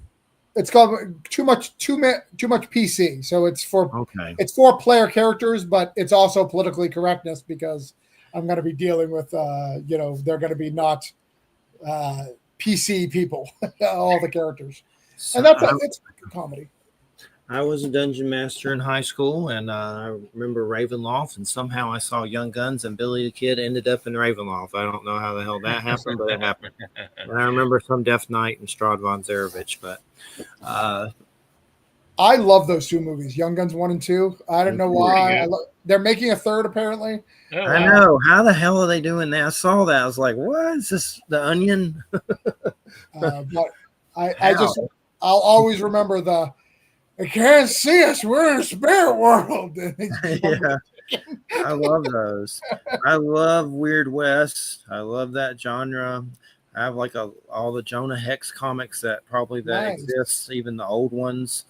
It's called Too Much PC. So it's for player characters, but it's also politically correctness because I'm going to be dealing with they're going to be not PC people, all the characters. So and it's a comedy. I was a dungeon master in high school, and I remember Ravenloft, and somehow I saw Young Guns, and Billy the Kid ended up in Ravenloft. I don't know how the hell that happened, but it happened. And I remember some Death Knight and Strahd von Zarovich, but I love those 2 movies, Young Guns 1 and 2. I don't know why. They're making a 3rd, apparently. Oh, wow. I know. How the hell are they doing that? I saw that. I was like, what? Is this The Onion? But I'll always remember I can't see us. We're in a spirit world. Yeah. I love those. I love Weird West. I love that genre. I have all the Jonah Hex comics that exists, even the old ones.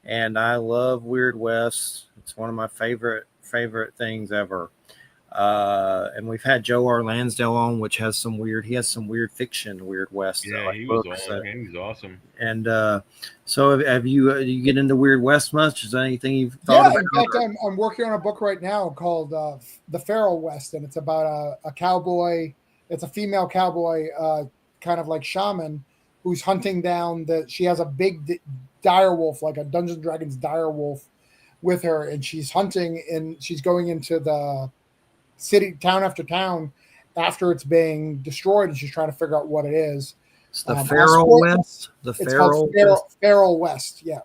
And I love Weird West. It's one of my favorite things ever. And we've had Joe R. Lansdale on, which has some weird fiction, Weird West. Yeah, he was awesome. And so have you get into Weird West much? Is there anything you've thought about? In fact, I'm working on a book right now called The Feral West, and it's about a cowboy. It's a female cowboy, kind of like shaman, who's hunting down she has a big dire wolf, like a Dungeons and Dragons dire wolf with her, and she's hunting, and she's going into the town after town after it's being destroyed, and she's trying to figure out what it is. It's the Feral West. Feral West. Yeah.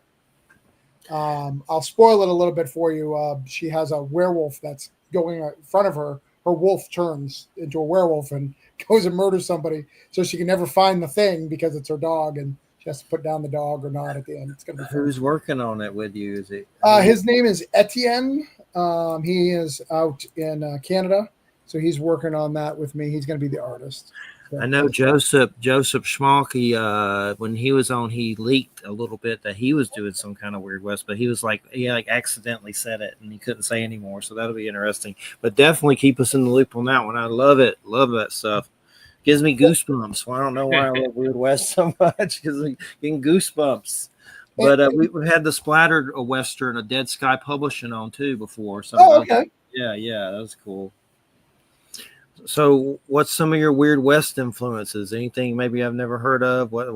I'll spoil it a little bit for you. She has a werewolf that's going in front of her. Her wolf turns into a werewolf and goes and murders somebody, so she can never find the thing because it's her dog, and she has to put down the dog or not at the end. It's gonna be fun. Who's working on it with you? Is it? His name is Etienne. He is out in Canada, so he's working on that with me. He's going to be the artist. So, I know Joseph Schmalke, when he was on, he leaked a little bit that he was doing some kind of Weird West, but he accidentally said it and he couldn't say anymore. So that'll be interesting. But definitely keep us in the loop on that one. I love it. Love that stuff. Gives me goosebumps. Well, I don't know why I love Weird West so much, because I'm getting goosebumps. But we've had the Splattered Western, a Dead Sky Publishing on too before. So okay. Yeah, that was cool. So what's some of your Weird West influences? Anything maybe I've never heard of? What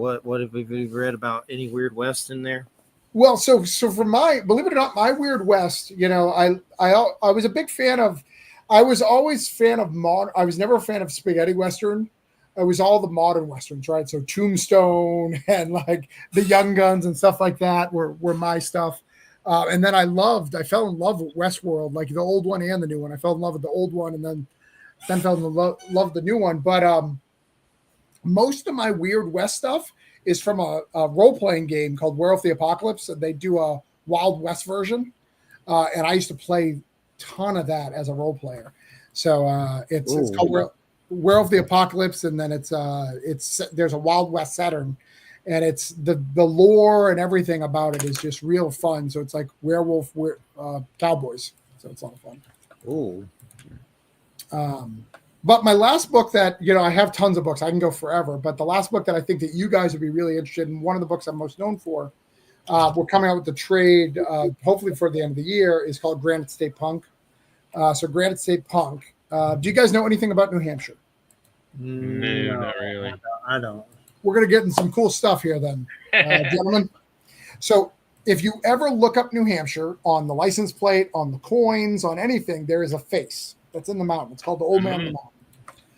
have you read about any Weird West in there? Well, so for believe it or not, my Weird West, I was a big fan of, I was always fan of I was never a fan of spaghetti Western. It was all the modern Westerns, right? So Tombstone and like the Young Guns and stuff like that were my stuff. And then I fell in love with Westworld, like the old one and the new one. I fell in love with the old one, and then fell in love with the new one. But most of my Weird West stuff is from a role-playing game called Werewolf the Apocalypse. And they do a Wild West version. And I used to play a ton of that as a role player. So it's called Werewolf the Apocalypse, and then it's there's a Wild West Saturn, and it's the lore and everything about it is just real fun. So it's like werewolf cowboys. So it's a lot of fun. Ooh. But my last book that, I have tons of books. I can go forever. But the last book that I think that you guys would be really interested in, one of the books I'm most known for, we're coming out with the trade, hopefully for the end of the year, is called Granite State Punk. So Granite State Punk. Do you guys know anything about New Hampshire? No, not really. I don't. We're going to get in some cool stuff here then, gentlemen. So if you ever look up New Hampshire on the license plate, on the coins, on anything, there is a face that's in the mountain. It's called the Old Man of the Mountain.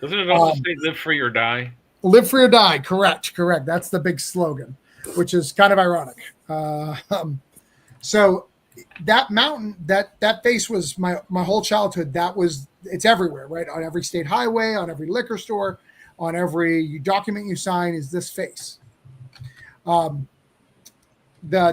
Doesn't it also say live free or die? Live free or die. Correct. That's the big slogan, which is kind of ironic. So that mountain, that face was my whole childhood. It's everywhere, right? On every state highway, on every liquor store, on every document you sign is this face. The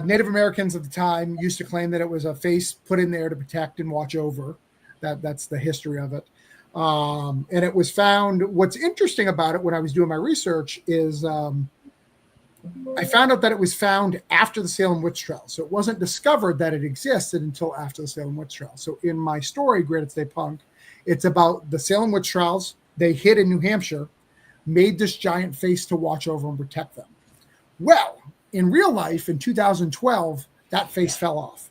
Native Americans at the time used to claim that it was a face put in there to protect and watch over. That's the history of it. And it was found. What's interesting about it when I was doing my research is I found out that it was found after the Salem witch trial. So it wasn't discovered that it existed until after the Salem witch trial. So in my story, Granite State Punk, it's about the Salem witch trials. They hid in New Hampshire, made this giant face to watch over and protect them. Well, in real life, in 2012, that face fell off.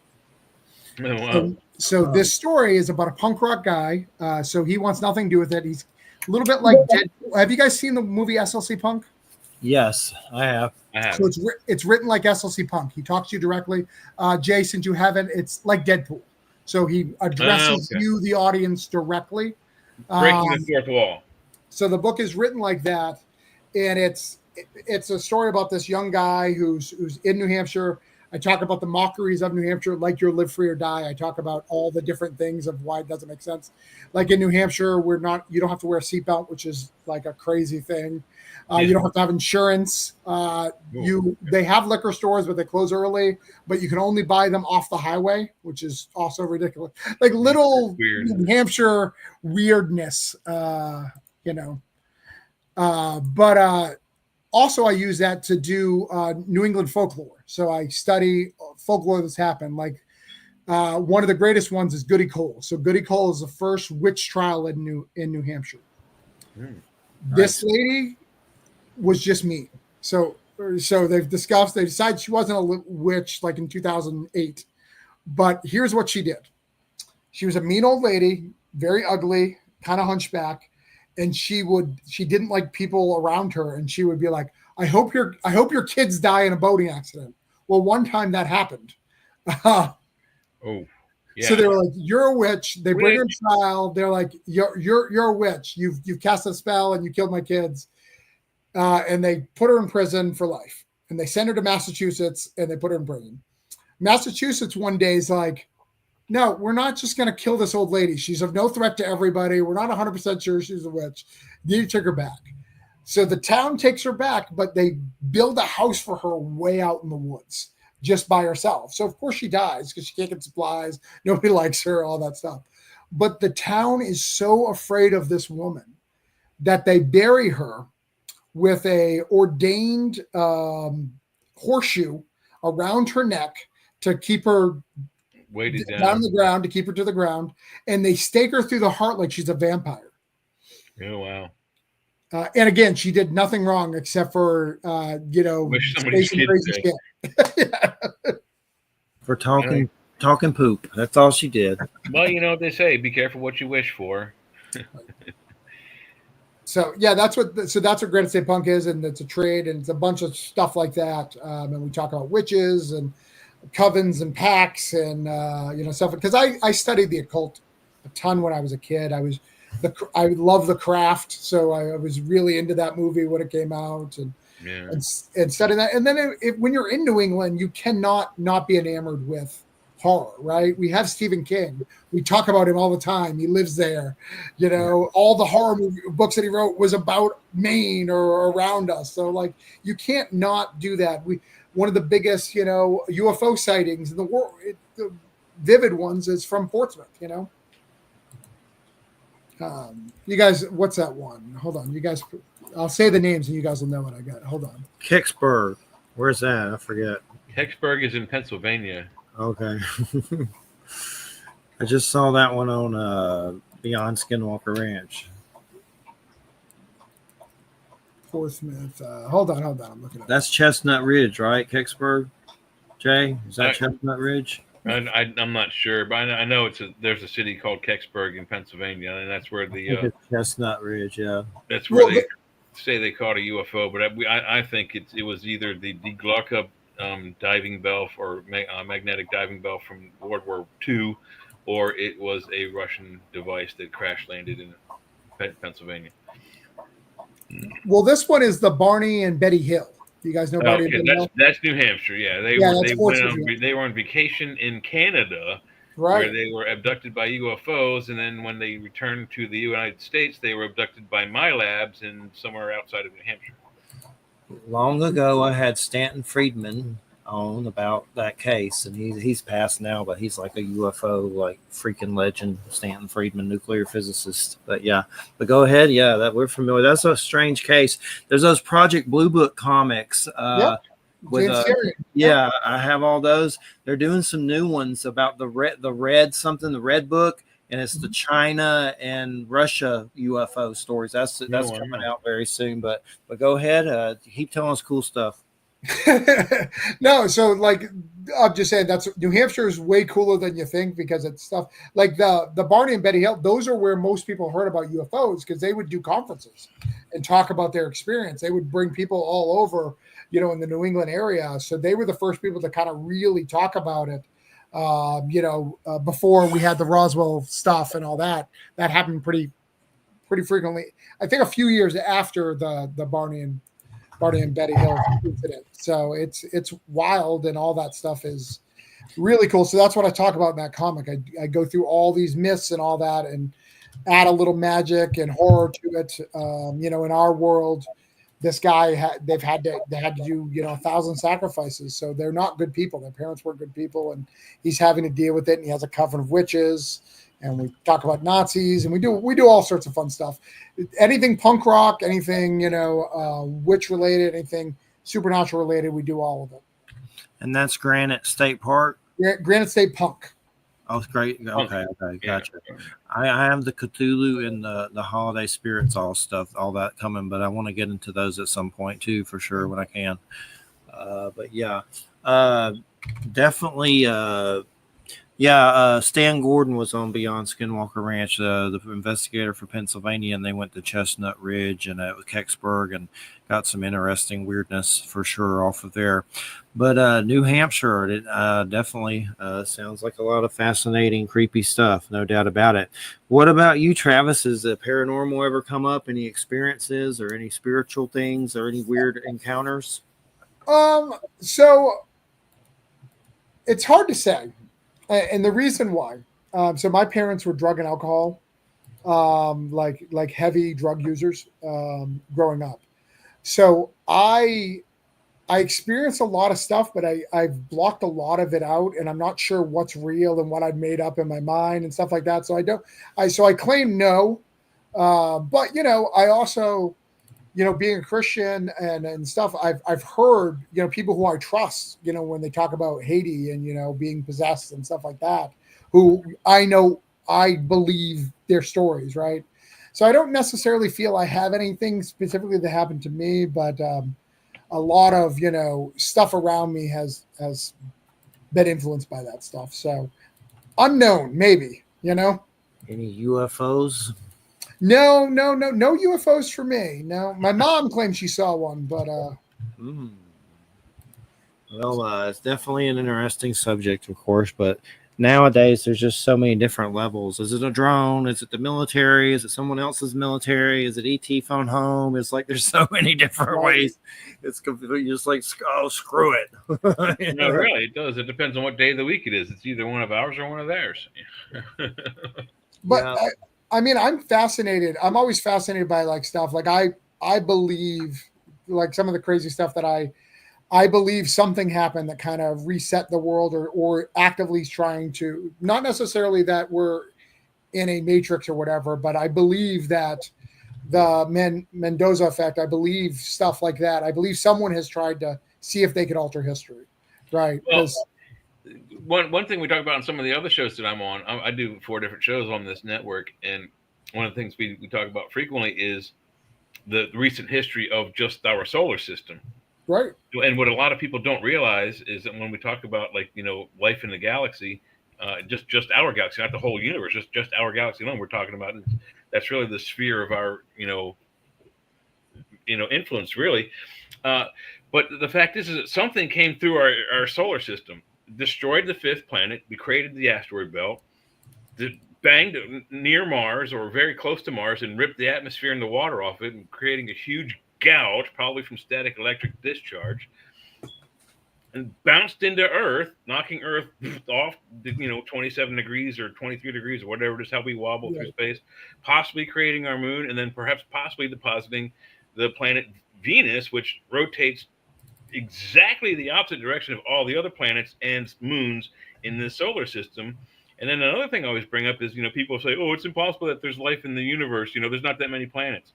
Oh, wow. So this story is about a punk rock guy. So he wants nothing to do with it. He's a little bit like Deadpool. Have you guys seen the movie SLC Punk? Yes, I have. So it's written like SLC Punk. He talks to you directly. Jay, since you haven't, it's like Deadpool. So he addresses you, the audience, directly. Breaking the fourth wall. So the book is written like that, and it's a story about this young guy who's in New Hampshire. I talk about the mockeries of New Hampshire, like your live free or die. I talk about all the different things of why it doesn't make sense. Like in New Hampshire, you don't have to wear a seatbelt, which is like a crazy thing. You don't have to have insurance. They have liquor stores, but they close early. But you can only buy them off the highway, which is also ridiculous. Like little New Hampshire weirdness, But also, I use that to do New England folklore. So I study folklore that's happened. Like one of the greatest ones is Goody Cole. So Goody Cole is the first witch trial in New Hampshire. This lady was just mean. So they decided she wasn't a witch like in 2008. But here's what she did. She was a mean old lady, very ugly, kind of hunchback. And she didn't like people around her, and she would be like, I hope your kids die in a boating accident. Well, one time that happened. So they were like, you're a witch. They bring her to trial. They're like, you're a witch. You've cast a spell and you killed my kids. And they put her in prison for life. And they send her to Massachusetts and they put her in prison. Massachusetts one day is like, no, we're not just going to kill this old lady. She's of no threat to everybody. We're not 100% sure she's a witch. You need to take her back. So the town takes her back, but they build a house for her way out in the woods just by herself. So, of course, she dies because she can't get supplies. Nobody likes her, all that stuff. But the town is so afraid of this woman that they bury her with a ordained horseshoe around her neck to keep her weighted down on the ground, to keep her to the ground, and they stake her through the heart like she's a vampire. Oh, wow. And again, she did nothing wrong except for, wish somebody's crazy shit. For talking poop. That's all she did. Well, you know what they say, be careful what you wish for. So yeah, that's what Granite State Punk is, and it's a trade, and it's a bunch of stuff like that. And we talk about witches and covens and pacts and stuff, because I studied the occult a ton when I was a kid. I love The Craft, so I was really into that movie when it came out, and studying that. And then when you're in New England, you cannot not be enamored with horror, right? We have Stephen King. We talk about him all the time. He lives there. You know, all the horror books that he wrote was about Maine or around us. So like, you can't not do that. One of the biggest, you know, UFO sightings in the world, the vivid ones, is from Portsmouth. You know, you guys, what's that one? Hold on, you guys. I'll say the names and you guys will know what I got. Hold on. Kicksburg. Where's that? I forget. Kecksburg is in Pennsylvania. Okay. I just saw that one on Beyond Skinwalker Ranch. Portsmouth. Hold on. I'm looking at That's Chestnut Ridge, right? Kicksburg? Jay? Is that Chestnut Ridge? I'm not sure, but I know there's a city called Kecksburg in Pennsylvania, and that's where the Chestnut Ridge, yeah. That's where they say they caught a UFO, but I think it was either the Glocka diving bell or magnetic diving bell from World War II, or it was a Russian device that crash landed in Pennsylvania. Well, this one is the Barney and Betty Hill. You guys know Barney and Betty Hill? That's New Hampshire. Yeah, they were on vacation in Canada, right, where they were abducted by UFOs, and then when they returned to the United States, they were abducted by my labs in somewhere outside of New Hampshire. Long ago, I had Stanton Friedman on about that case, and he's passed now, but he's like a UFO like freaking legend. Stanton Friedman, nuclear physicist. But go ahead. Yeah, that we're familiar. That's a strange case. There's those Project Blue Book comics. With I have all those. They're doing some new ones about the red book, and it's the China and Russia UFO stories. That's coming out very soon. But go ahead, keep telling us cool stuff. No, so like I'm just saying, that's New Hampshire is way cooler than you think, because it's stuff like the Barney and Betty Hill. Those are where most people heard about UFOs, because they would do conferences and talk about their experience. They would bring people all over, you know, in the New England area. So they were the first people to kind of really talk about it. Before we had the Roswell stuff and all that happened pretty frequently. I think a few years after the Barney and Betty Hill incident. So it's wild, and all that stuff is really cool. So that's what I talk about in that comic. I go through all these myths and all that, and add a little magic and horror to it. In our world, this guy they had to do 1,000 sacrifices. So they're not good people. Their parents weren't good people, and he's having to deal with it. And he has a coven of witches. And we talk about Nazis, and we do all sorts of fun stuff. Anything punk rock, anything witch related, anything supernatural related, we do all of it. And that's Granite State Park. Granite State Punk. Oh, great. Okay, gotcha. I have the Cthulhu and the Holiday Spirits all that coming, but I want to get into those at some point too, for sure, when I can. Definitely. Stan Gordon was on Beyond Skinwalker Ranch, the investigator for Pennsylvania, and they went to Chestnut Ridge and Kecksburg and got some interesting weirdness for sure off of there. But New Hampshire, it definitely sounds like a lot of fascinating, creepy stuff, no doubt about it. What about you, Travis? Has the paranormal ever come up? Any experiences or any spiritual things or any weird encounters? So it's hard to say. And the reason why, so my parents were drug and alcohol, like heavy drug users, growing up. So I experienced a lot of stuff, but I've blocked a lot of it out, and I'm not sure what's real and what I've made up in my mind and stuff like that. So I claim no, but I also, being a Christian and stuff, I've heard, people who I trust, when they talk about Haiti and, being possessed and stuff like that, who I believe their stories, right? So I don't necessarily feel I have anything specifically that happened to me, but a lot of, stuff around me has been influenced by that stuff. So unknown, maybe, Any UFOs? No UFOs for me. No, my mom claims she saw one, but Well, it's definitely an interesting subject, of course, but nowadays there's just so many different levels. Is it a drone? Is it the military? Is it someone else's military? Is it ET phone home? It's like there's so many different ways. It's completely just like, oh, screw it. No, really, it does. It depends on what day of the week it is. It's either one of ours or one of theirs. But Yeah. I mean, I'm fascinated. I'm always fascinated by like stuff. Like I believe like some of the crazy stuff that I believe something happened that kind of reset the world or actively trying to, not necessarily that we're in a matrix or whatever, but I believe that the Mendoza effect, I believe stuff like that. I believe someone has tried to see if they could alter history. Right. Because one thing we talk about on some of the other shows that I'm on, I do 4 different shows on this network, and one of the things we talk about frequently is the recent history of just our solar system. right. And what a lot of people don't realize is that when we talk about, like, life in the galaxy, just our galaxy, not the whole universe, just our galaxy alone, we're talking about, that's really the sphere of our influence, really. But the fact is that something came through our solar system, destroyed the 5th planet. We created the asteroid belt, banged near Mars or very close to Mars, and ripped the atmosphere and the water off it, and creating a huge gouge, probably from static electric discharge, and bounced into Earth, knocking Earth off, 27 degrees or 23 degrees or whatever it is, how we wobble through space, possibly creating our moon, and then perhaps possibly depositing the planet Venus, which rotates exactly the opposite direction of all the other planets and moons in the solar system. And then another thing I always bring up is, people say, oh, it's impossible that there's life in the universe. There's not that many planets.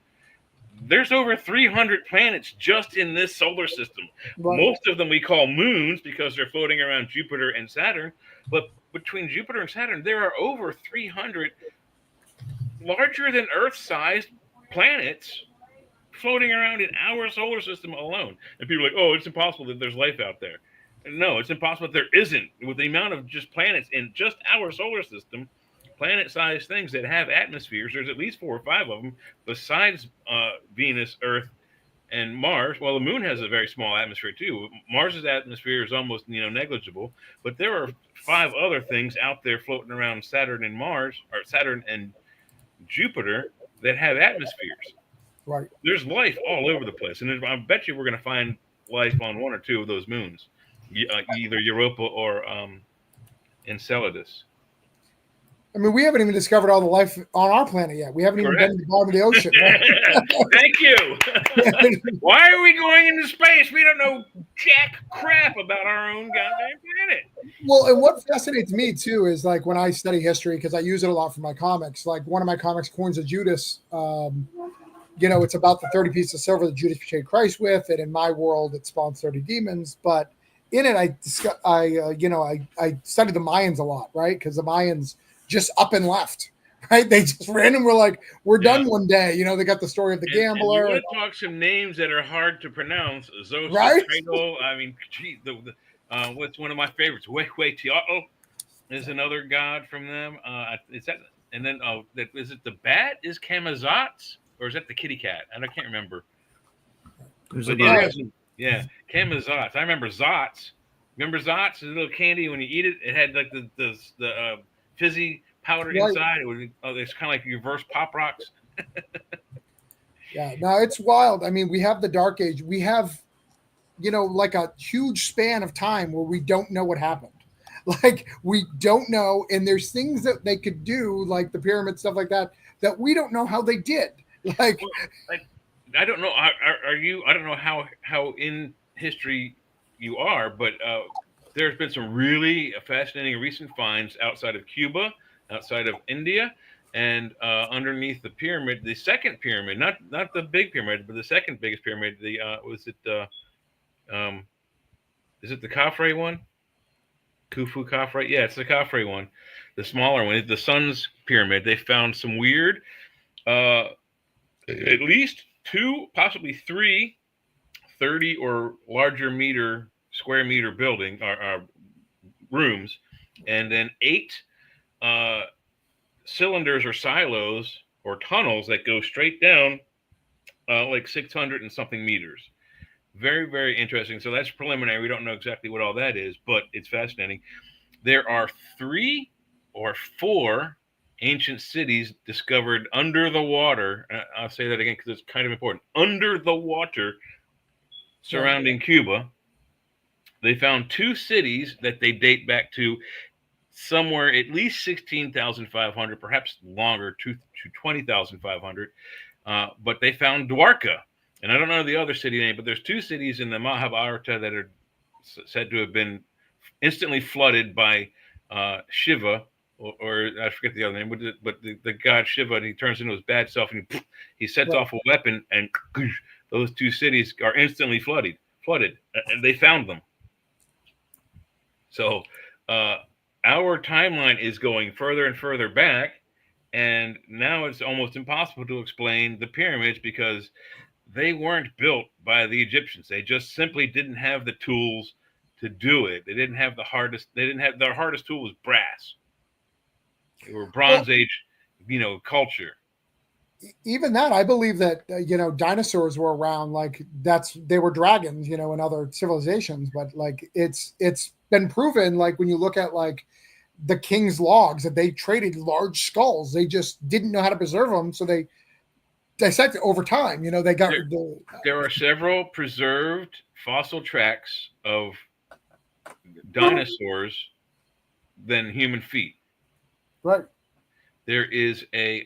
There's over 300 planets just in this solar system. Right. Most of them we call moons because they're floating around Jupiter and Saturn. But between Jupiter and Saturn, there are over 300 larger than Earth-sized planets floating around in our solar system alone. And people are like, oh, it's impossible that there's life out there. No, it's impossible that there isn't. With the amount of just planets in just our solar system, planet-sized things that have atmospheres, there's at least 4 or 5 of them, besides Venus, Earth, and Mars. Well, the moon has a very small atmosphere too. Mars's atmosphere is almost negligible, but there are 5 other things out there floating around Saturn and Mars, or Saturn and Jupiter, that have atmospheres. Right. There's life all over the place, and I bet you we're going to find life on 1 or 2 of those moons, either Europa or Enceladus. I mean, we haven't even discovered all the life on our planet yet. We haven't even been to the bottom of the ocean. Right? Thank you. Why are we going into space? We don't know jack crap about our own goddamn planet. Well, and what fascinates me too is like when I study history, because I use it a lot for my comics. Like one of my comics, Coins of Judas, it's about the 30 pieces of silver that Judas betrayed Christ with, and in my world, it spawns 30 demons. But in it, I studied the Mayans a lot, right? Because the Mayans just up and left, right? They just ran and were like, we're done one day. They got the story of the gambler. And you want to talk some names that are hard to pronounce. Zosa, right? Cradle, I mean, gee, what's one of my favorites? Teotl is another god from them. Is that, and then is it the bat is Camazotz, or is that the kitty cat? I can't remember. Yeah, Camazotz. I remember Zotz. Remember Zotz? The little candy, when you eat it, it had like the fizzy powder inside. It would it's kind of like reverse Pop Rocks. Yeah, no, it's wild. I mean, we have the Dark Age. We have, like a huge span of time where we don't know what happened. Like we don't know, and there's things that they could do, like the pyramid stuff like that we don't know how they did. Like, I don't know. Are you? I don't know how in history you are, but there's been some really fascinating recent finds outside of Cuba, outside of India, and underneath the pyramid, the second pyramid, not the big pyramid, but the second biggest pyramid. Is it the Khafre one? Khufu Khafre? Yeah, it's the Khafre one, the smaller one. The Sun's pyramid. They found some weird, at least 2, possibly 3, 30 or larger square meter building rooms, and then 8 cylinders or silos or tunnels that go straight down like 600 and something meters. Very, very interesting. So that's preliminary. We don't know exactly what all that is, but it's fascinating. there are 3 or 4 ancient cities discovered under the water. I'll say that again because it's kind of important. Under the water surrounding Cuba. They found 2 cities that they date back to somewhere at least 16,500, perhaps longer, to 20,500. But they found Dwarka. And I don't know the other city name, but there's 2 cities in the Mahabharata that are said to have been instantly flooded by Shiva, or I forget the other name, but the god Shiva, and he turns into his bad self, and he sets off a weapon, and those 2 cities are instantly flooded, and they found them. So our timeline is going further and further back, and now it's almost impossible to explain the pyramids because they weren't built by the Egyptians. They just simply didn't have the tools to do it. They didn't have their hardest tool was brass. They were Bronze Age, culture. Even that, I believe that dinosaurs were around. Like they were dragons, in other civilizations. But like it's been proven, like when you look at like the king's logs, that they traded large skulls. They just didn't know how to preserve them, so they dissected over time. They got there are several preserved fossil tracks of dinosaurs than human feet. Right. There is a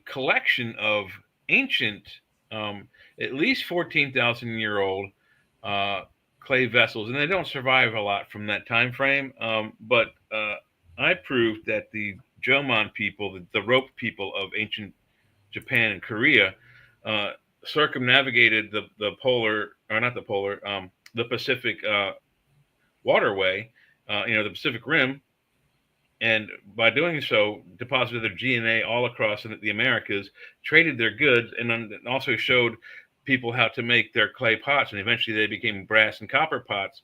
collection of ancient, at least 14,000-year-old clay vessels, and they don't survive a lot from that time frame. But I proved that the Jomon people, the rope people of ancient Japan and Korea, circumnavigated the Pacific waterway, the Pacific Rim, and by doing so, deposited their DNA all across the Americas, traded their goods, and also showed people how to make their clay pots. And eventually they became brass and copper pots.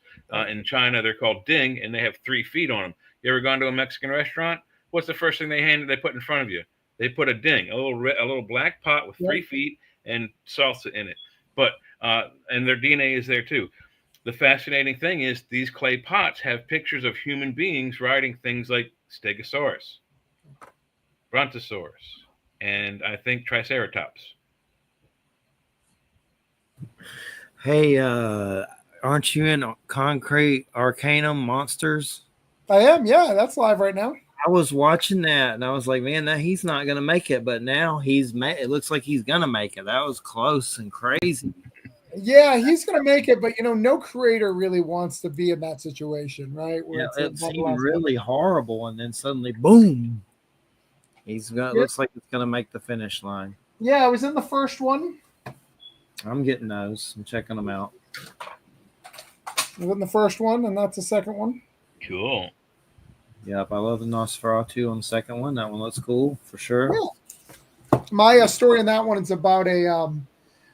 In China, they're called ding, and they have 3 feet on them. You ever gone to a Mexican restaurant? What's the first thing they put in front of you? They put a ding, a little black pot with 3 feet and salsa in it. But and their DNA is there too. The fascinating thing is these clay pots have pictures of human beings riding things like Stegosaurus, Brontosaurus, and I think Triceratops. Hey, aren't you in Concrete Arcanum Monsters? I am, yeah. That's live right now. I was watching that, and I was like, man, he's not going to make it, but now it looks like he's going to make it. That was close and crazy. Yeah, he's going to make it, but no creator really wants to be in that situation, right? Where it seemed really horrible, and then suddenly, boom! Looks like it's going to make the finish line. Yeah, I was in the first one. I'm getting those. I'm checking them out. I was in the first one, and that's the second one. Cool. Yep, I love the Nosferatu on the second one. That one looks cool for sure. Yeah. My story in that one is about a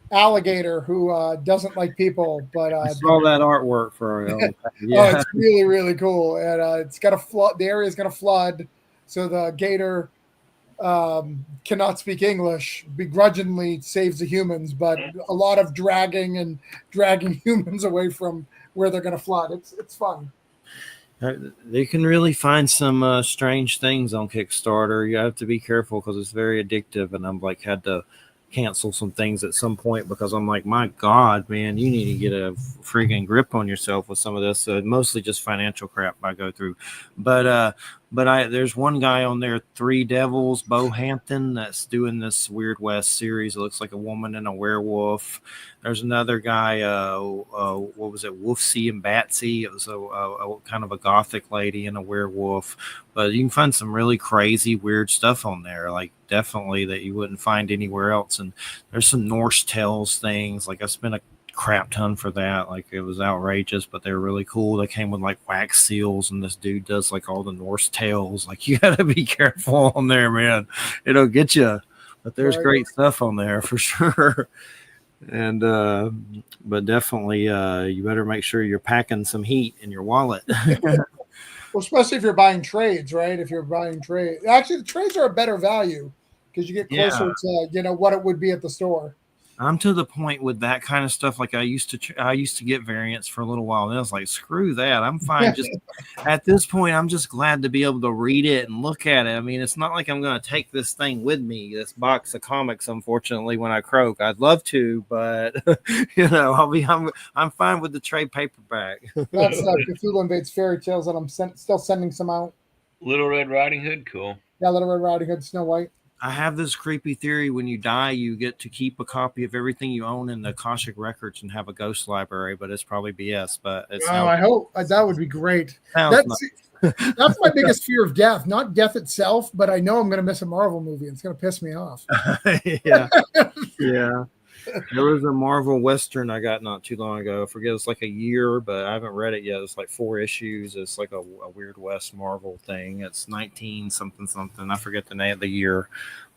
alligator who doesn't like people, but I saw that artwork for it's really, really cool, and it's got to flood. The area is going to flood, so the gator cannot speak English, begrudgingly saves the humans, but a lot of dragging humans away from where they're going to flood. It's fun. They can really find some strange things on Kickstarter. You have to be careful because it's very addictive, and I'm like had to cancel some things at some point because I'm like, my God, man, you need to get a freaking grip on yourself with some of this. Mostly just financial crap I go through, but there's one guy on there, Three Devils, Bohampton, that's doing this Weird West series. It looks like a woman and a werewolf. There's another guy, what was it, Wolfsy and Batsy. It was a kind of a gothic lady and a werewolf. But you can find some really crazy, weird stuff on there, like definitely that you wouldn't find anywhere else. And there's some Norse Tales things. Like I spent a crap ton for that. Like it was outrageous, but they're really cool. They came with like wax seals, and this dude does like all the Norse tales. Like you gotta be careful on there, man. It'll get you. But there's great stuff on there for sure. And but definitely you better make sure you're packing some heat in your wallet. Well, especially if you're buying trades, right? If you're buying actually the trades are a better value because you get closer to what it would be at the store. I'm to the point with that kind of stuff. Like I used to get variants for a little while. Then I was like, screw that. I'm fine. Just at this point, I'm just glad to be able to read it and look at it. I mean, it's not like I'm going to take this thing with me, this box of comics. Unfortunately, when I croak, I'd love to, but I'm fine with the trade paperback. That's Cthulhu Invades Fairy Tales, and I'm still sending some out. Little Red Riding Hood, cool. Yeah, Little Red Riding Hood, Snow White. I have this creepy theory: when you die, you get to keep a copy of everything you own in the Akashic records and have a ghost library. But it's probably BS. But it's I hope that would be great. That's my biggest fear of death. Not death itself, but I know I'm going to miss a Marvel movie. And it's going to piss me off. Yeah. There was a Marvel Western I got not too long ago. I forget, it's like a year, but I haven't read it yet. It's like 4 issues. It's like a Weird West Marvel thing. It's 19 something. I forget the name of the year,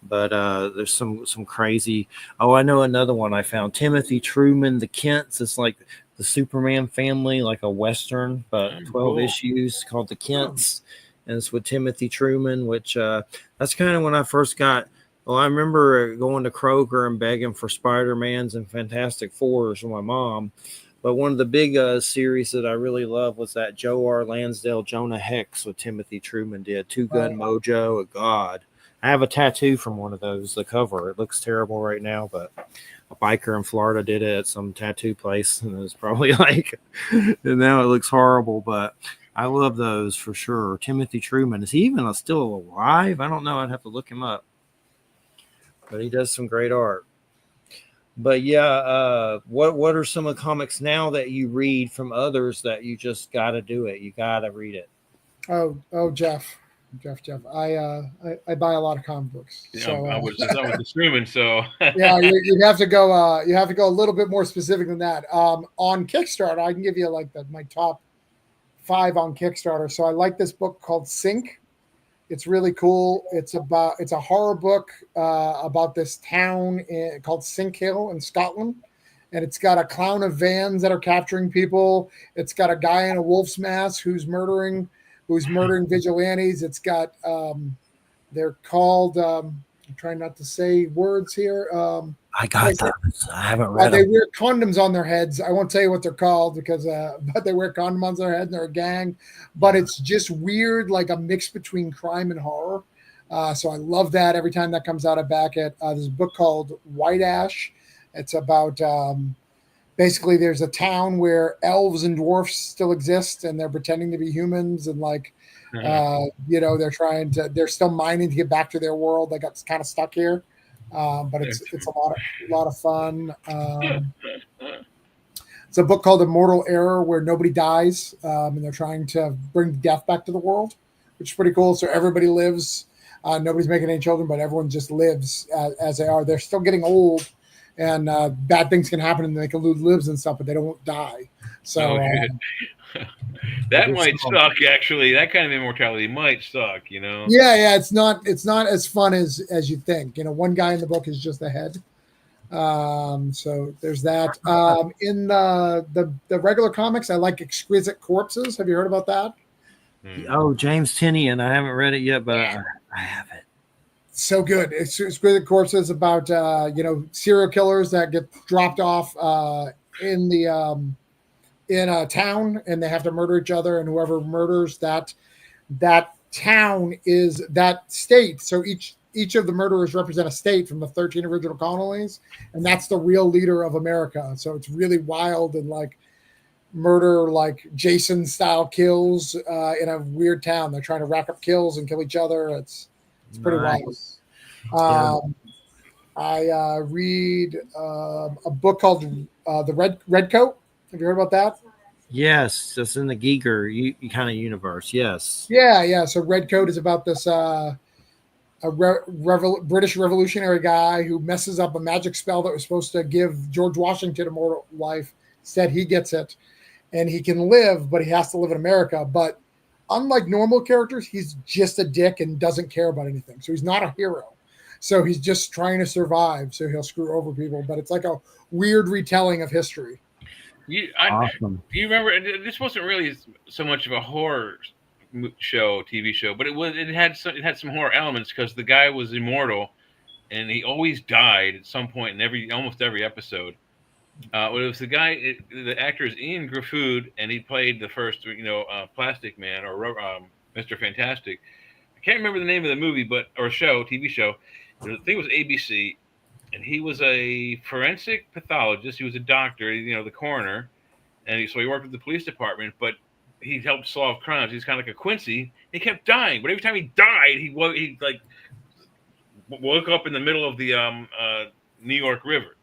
but there's some crazy. Oh, I know another one I found. Timothy Truman, The Kents. It's like the Superman family, like a Western, but 12 issues called The Kents. And it's with Timothy Truman, which that's kind of when I first got. Well, I remember going to Kroger and begging for Spider-Mans and Fantastic Fours with my mom. But one of the big series that I really love was that Joe R. Lansdale, Jonah Hex with Timothy Truman did. Two Gun Mojo, God. I have a tattoo from one of those, the cover. It looks terrible right now, but a biker in Florida did it at some tattoo place. And it was probably like, and now it looks horrible, but I love those for sure. Timothy Truman, is he even still alive? I don't know. I'd have to look him up. But he does some great art. But yeah, what are some of the comics now that you read from others that you just got to do it? You got to read it. Oh, Jeff. I buy a lot of comic books. Yeah, so I was assuming so. Yeah, you have to go. You have to go a little bit more specific than that. On Kickstarter, I can give you like my top 5 on Kickstarter. So I like this book called Sink. It's really cool. It's a horror book about this town called Sink Hill in Scotland, and it's got a clown of vans that are capturing people. It's got a guy in a wolf's mask who's murdering vigilantes. It's got they're called. I'm trying not to say words here. I got those. I haven't read They them. wear condoms on their heads. I won't tell you what they're called because, but they wear condoms on their head and they're a gang. But it's just weird, like a mix between crime and horror. So I love that. Every time that comes out, I back it. There's a book called White Ash. It's about basically there's a town where elves and dwarfs still exist and they're pretending to be humans and like, they're still mining to get back to their world. They got kind of stuck here. But it's a lot of fun. It's a book called Immortal Error where nobody dies, and they're trying to bring death back to the world, which is pretty cool. So everybody lives. Nobody's making any children, but everyone just lives as they are. They're still getting old, and bad things can happen, and they can lose limbs and stuff, but they don't die. So that might suck. Actually, that kind of immortality might suck. Yeah. It's not as fun as you think. One guy in the book is just a head. So there's that. In the regular comics, I like Exquisite Corpses. Have you heard about that? Oh, James Tinian. I haven't read it yet, but I have it. So good. Exquisite Corpses about serial killers that get dropped off in a town and they have to murder each other, and whoever murders that town is that state. So each of the murderers represent a state from the 13 original colonies, and that's the real leader of America. So it's really wild and like murder, like Jason style kills in a weird town. They're trying to rack up kills and kill each other. It's pretty wild. I read a book called The Red Coat. Have you heard about that? Yes, it's in the Giger kind of universe. Yes. Yeah. So Red Coat is about this British revolutionary guy who messes up a magic spell that was supposed to give George Washington immortal life. Instead, he gets it, and he can live, but he has to live in America. But unlike normal characters, he's just a dick and doesn't care about anything. So he's not a hero. So he's just trying to survive. So he'll screw over people. But it's like a weird retelling of history. Awesome. You remember? This wasn't really so much of a horror TV show, but it had some horror elements because the guy was immortal, and he always died at some point in almost every episode. It was the guy, the actor is Ian Gruffudd, and he played the first, Plastic Man or Mr. Fantastic. I can't remember the name of the movie, TV show. I think it was ABC, and he was a forensic pathologist. He was a doctor, the coroner, and so he worked with the police department, but he helped solve crimes. He's kind of like a Quincy. He kept dying, but every time he died, he like woke up in the middle of the New York River.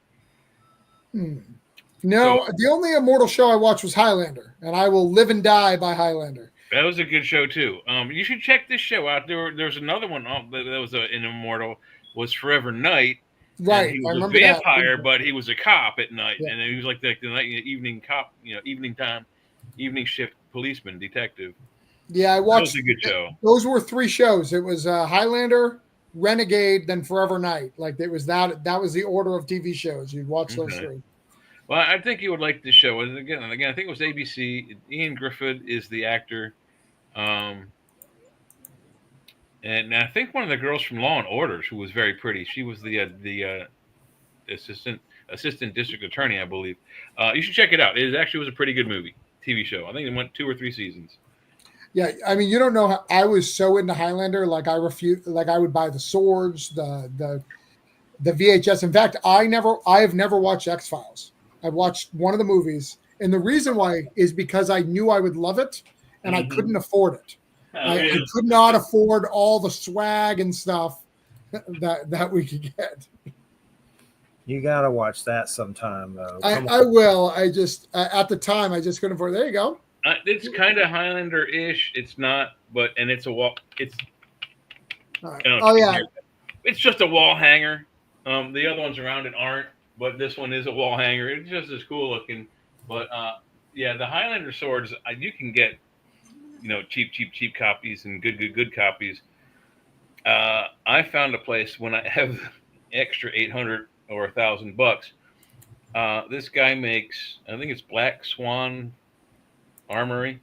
No, the only immortal show I watched was Highlander, and I will live and die by Highlander. That was a good show too. You should check this show out. There's another one that was an immortal, was Forever Night. Right, he was I remember a vampire, that. but he was a cop at night, Yeah. and he was like the night, evening cop, evening shift policeman, detective. Yeah, I watched. That was a good show. Those were 3 shows. It was Highlander, Renegade, then Forever Night. Like it was that was the order of TV shows. You'd watch those 3. Well, I think you would like this show. Again, I think it was ABC. Ian Gruffudd is the actor, and I think one of the girls from Law and Order, who was very pretty. She was the assistant district attorney, I believe. You should check it out. It actually was a pretty good TV show. I think it went 2 or 3 seasons. Yeah, I mean, you don't know how I was so into Highlander. Like I would buy the swords, the VHS. In fact, I have never watched X-Files. I watched one of the movies, and the reason why is because I knew I would love it, and I couldn't afford it. I could not afford all the swag and stuff that we could get. You got to watch that sometime, though. I will. I just at the time I just couldn't afford it. There you go. It's kind of Highlander-ish. It's not, and it's a wall. It's right. Oh yeah. It's just a wall hanger. The other ones around it aren't, but this one is a wall hanger. It's just as cool looking. But the Highlander swords you can get, cheap copies and good copies. I found a place when I have extra $800 or $1,000. This guy makes, I think it's Black Swan Armory.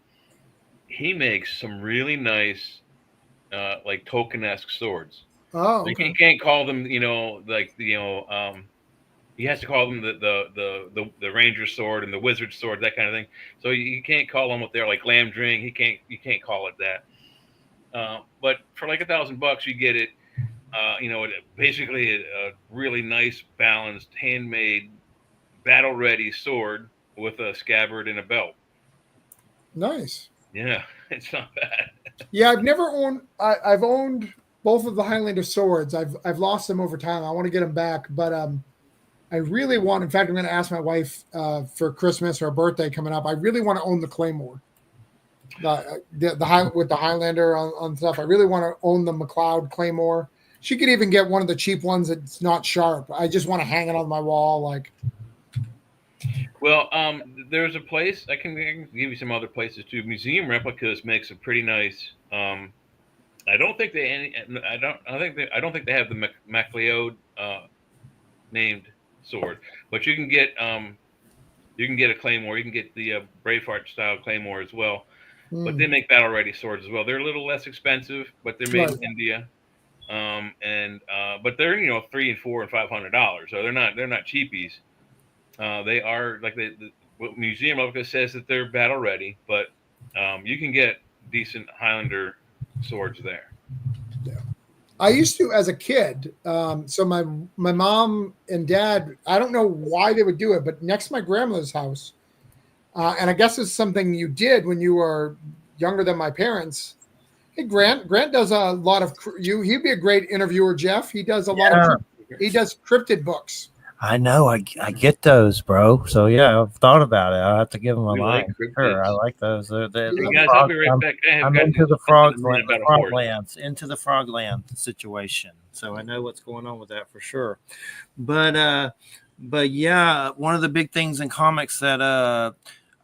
He makes some really nice, like Tolkien-esque swords. Oh, okay. You can't call them, he has to call them the Ranger sword and the Wizard sword, that kind of thing. So you can't call them what they're like Lamdring. You can't call it that. But for like $1,000, you get it. Basically a really nice, balanced, handmade, battle-ready sword with a scabbard and a belt. Nice. Yeah, it's not bad. Yeah, I've never owned. I've owned both of the Highlander swords. I've lost them over time. I want to get them back, but I really want. In fact, I'm going to ask my wife for Christmas or her birthday coming up. I really want to own the Claymore, with the Highlander on stuff. I really want to own the McLeod Claymore. She could even get one of the cheap ones that's not sharp. I just want to hang it on my wall, like. Well, there's a place I can give you some other places too. Museum Replicas makes a pretty nice. I don't think they have the MacLeod named sword, but you can get a Claymore. You can get the Braveheart style Claymore as well. But they make battle ready swords as well. They're a little less expensive, but they're made in India. But they're $300 and $400 and $500, so they're not cheapies. They are like the Museum Replica says that they're battle ready, but you can get decent Highlander swords there. Yeah, I used to as a kid. So my mom and dad, I don't know why they would do it, but next to my grandmother's house, and I guess it's something you did when you were younger than my parents. Hey, Grant does a lot of he'd be a great interviewer, Jeff. He does a lot of he does cryptid books. I know. I get those, bro. So yeah, I've thought about it. I'll have to give them a line. Sure, I like those. Guys, I'll be right back. I'm into the Froglands, into the Frogland situation. So I know what's going on with that for sure. But yeah, one of the big things in comics that